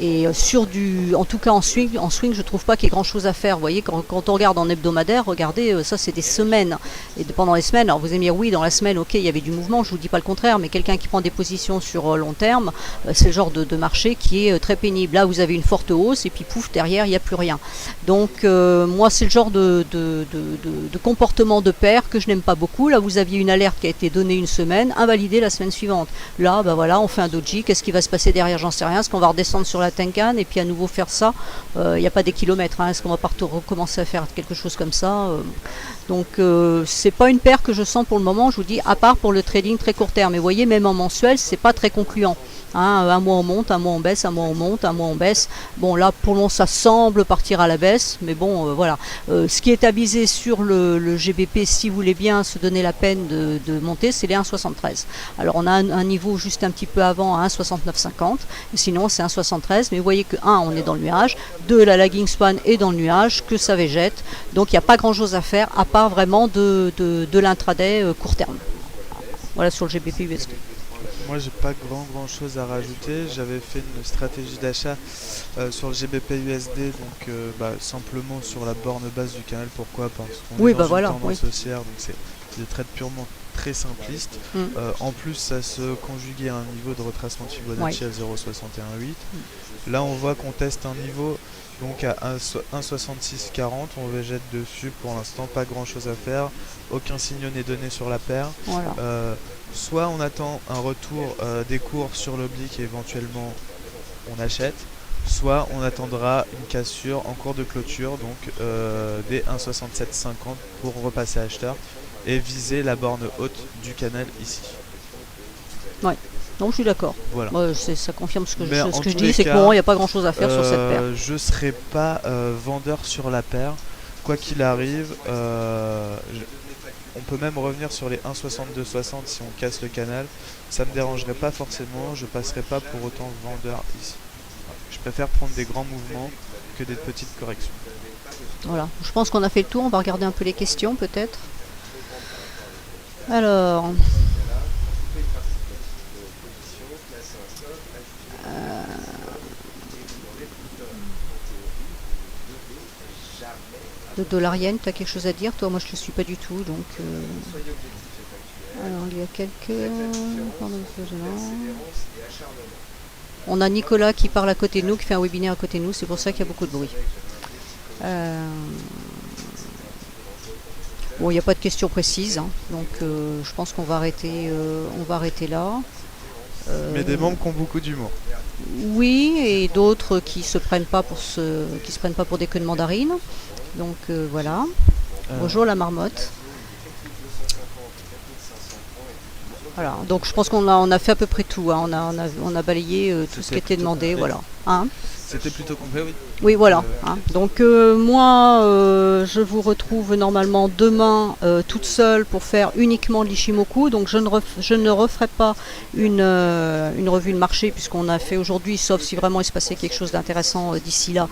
Et en tout cas en swing je trouve pas qu'il y ait grand chose à faire. Vous voyez, quand on regarde en hebdomadaire, regardez, ça c'est des semaines. Et pendant les semaines, alors vous allez me dire oui, dans la semaine, ok, il y avait du mouvement, je vous dis pas le contraire, mais quelqu'un qui prend des positions sur long terme, c'est le genre de marché qui est très pénible. Là, vous avez une forte hausse et puis pouf, derrière, il n'y a plus rien. Donc moi, c'est le genre de comportement de paire que je n'aime pas beaucoup. Là, vous aviez une alerte qui a été donnée une semaine, invalidée la semaine suivante. Là, voilà, on fait un doji, qu'est-ce qui va se passer derrière, j'en sais rien, est-ce qu'on va redescendre sur la à Tenkan et puis à nouveau faire ça, il n'y a pas des kilomètres. Est-ce qu'on va pas recommencer à faire quelque chose comme ça donc c'est pas une paire que je sens pour le moment, je vous dis, à part pour le trading très court terme. Et vous voyez, même en mensuel, c'est pas très concluant. Un mois on monte, un mois on baisse, un mois on monte, un mois on baisse. Bon là pour le moment ça semble partir à la baisse, mais bon voilà. Ce qui est avisé sur le GBP, si vous voulez bien se donner la peine de monter, c'est les 1,73. Alors on a un niveau juste un petit peu avant à 1,6950, sinon c'est 1,73, mais vous voyez que 1 on est dans le nuage, 2 la lagging span est dans le nuage, que ça végète, donc il n'y a pas grand chose à faire à part vraiment de l'intraday court terme. Voilà sur le GBP USD. Moi j'ai pas grand chose à rajouter, j'avais fait une stratégie d'achat sur le GBP USD, donc simplement sur la borne basse du canal. Pourquoi? Parce qu'on est dans une tendance haussière, donc c'est des trades purement très simplistes. En plus ça se conjuguait à un niveau de retracement de Fibonacci à 0,618. Là on voit qu'on teste un niveau donc à 1,6640, on végète dessus pour l'instant, pas grand chose à faire, aucun signe n'est donné sur la paire. Voilà. Soit on attend un retour des cours sur l'oblique et éventuellement on achète, soit on attendra une cassure en cours de clôture, donc des 1,6750 pour repasser acheteur et viser la borne haute du canal ici. Ouais. Donc je suis d'accord. Voilà. Ça confirme ce que je dis, c'est que bon, il n'y a pas grand chose à faire sur cette paire. Je ne serai pas vendeur sur la paire, quoi qu'il arrive. On peut même revenir sur les 1,6260 si on casse le canal. Ça me dérangerait pas forcément, je passerai pas pour autant vendeur ici. Je préfère prendre des grands mouvements que des petites corrections. Voilà, je pense qu'on a fait le tour, on va regarder un peu les questions peut-être. Alors... Le dollar yen, tu as quelque chose à dire? Toi, moi je ne le suis pas du tout, donc... Alors, il y a quelques... On a Nicolas qui parle à côté de nous, qui fait un webinaire à côté de nous, c'est pour ça qu'il y a beaucoup de bruit. Bon, il n'y a pas de questions précises, donc je pense qu'on va arrêter là. Mais des membres qui ont beaucoup d'humour. Oui, et d'autres qui se prennent pas pour des queues de mandarine. Donc voilà. Bonjour la marmotte. Voilà. Donc je pense qu'on a fait à peu près tout. On a balayé tout ce qui était demandé. Voilà. C'était plutôt complet, oui. Oui, voilà. Donc moi, je vous retrouve normalement demain toute seule pour faire uniquement l'Ishimoku. Donc je ne referai pas une revue de marché puisqu'on a fait aujourd'hui, sauf si vraiment il se passait quelque chose d'intéressant d'ici là.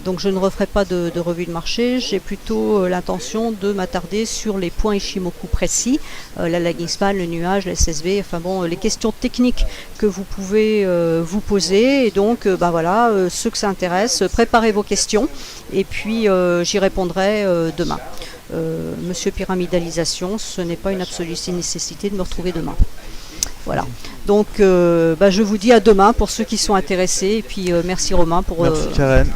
Donc je ne referai pas de revue de marché. J'ai plutôt l'intention de m'attarder sur les points Ishimoku précis, la lagging span, le nuage, la SSV, enfin bon, les questions techniques que vous pouvez vous poser. Et donc, voilà, ceux que ça intéresse, préparez vos questions et puis j'y répondrai demain. Monsieur Pyramidalisation, ce n'est pas une absolue nécessité de me retrouver demain. Voilà. Donc, je vous dis à demain pour ceux qui sont intéressés et puis merci Romain pour... Merci Karen.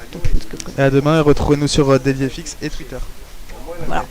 Et à demain et retrouvez-nous sur DailyFX et Twitter. Voilà.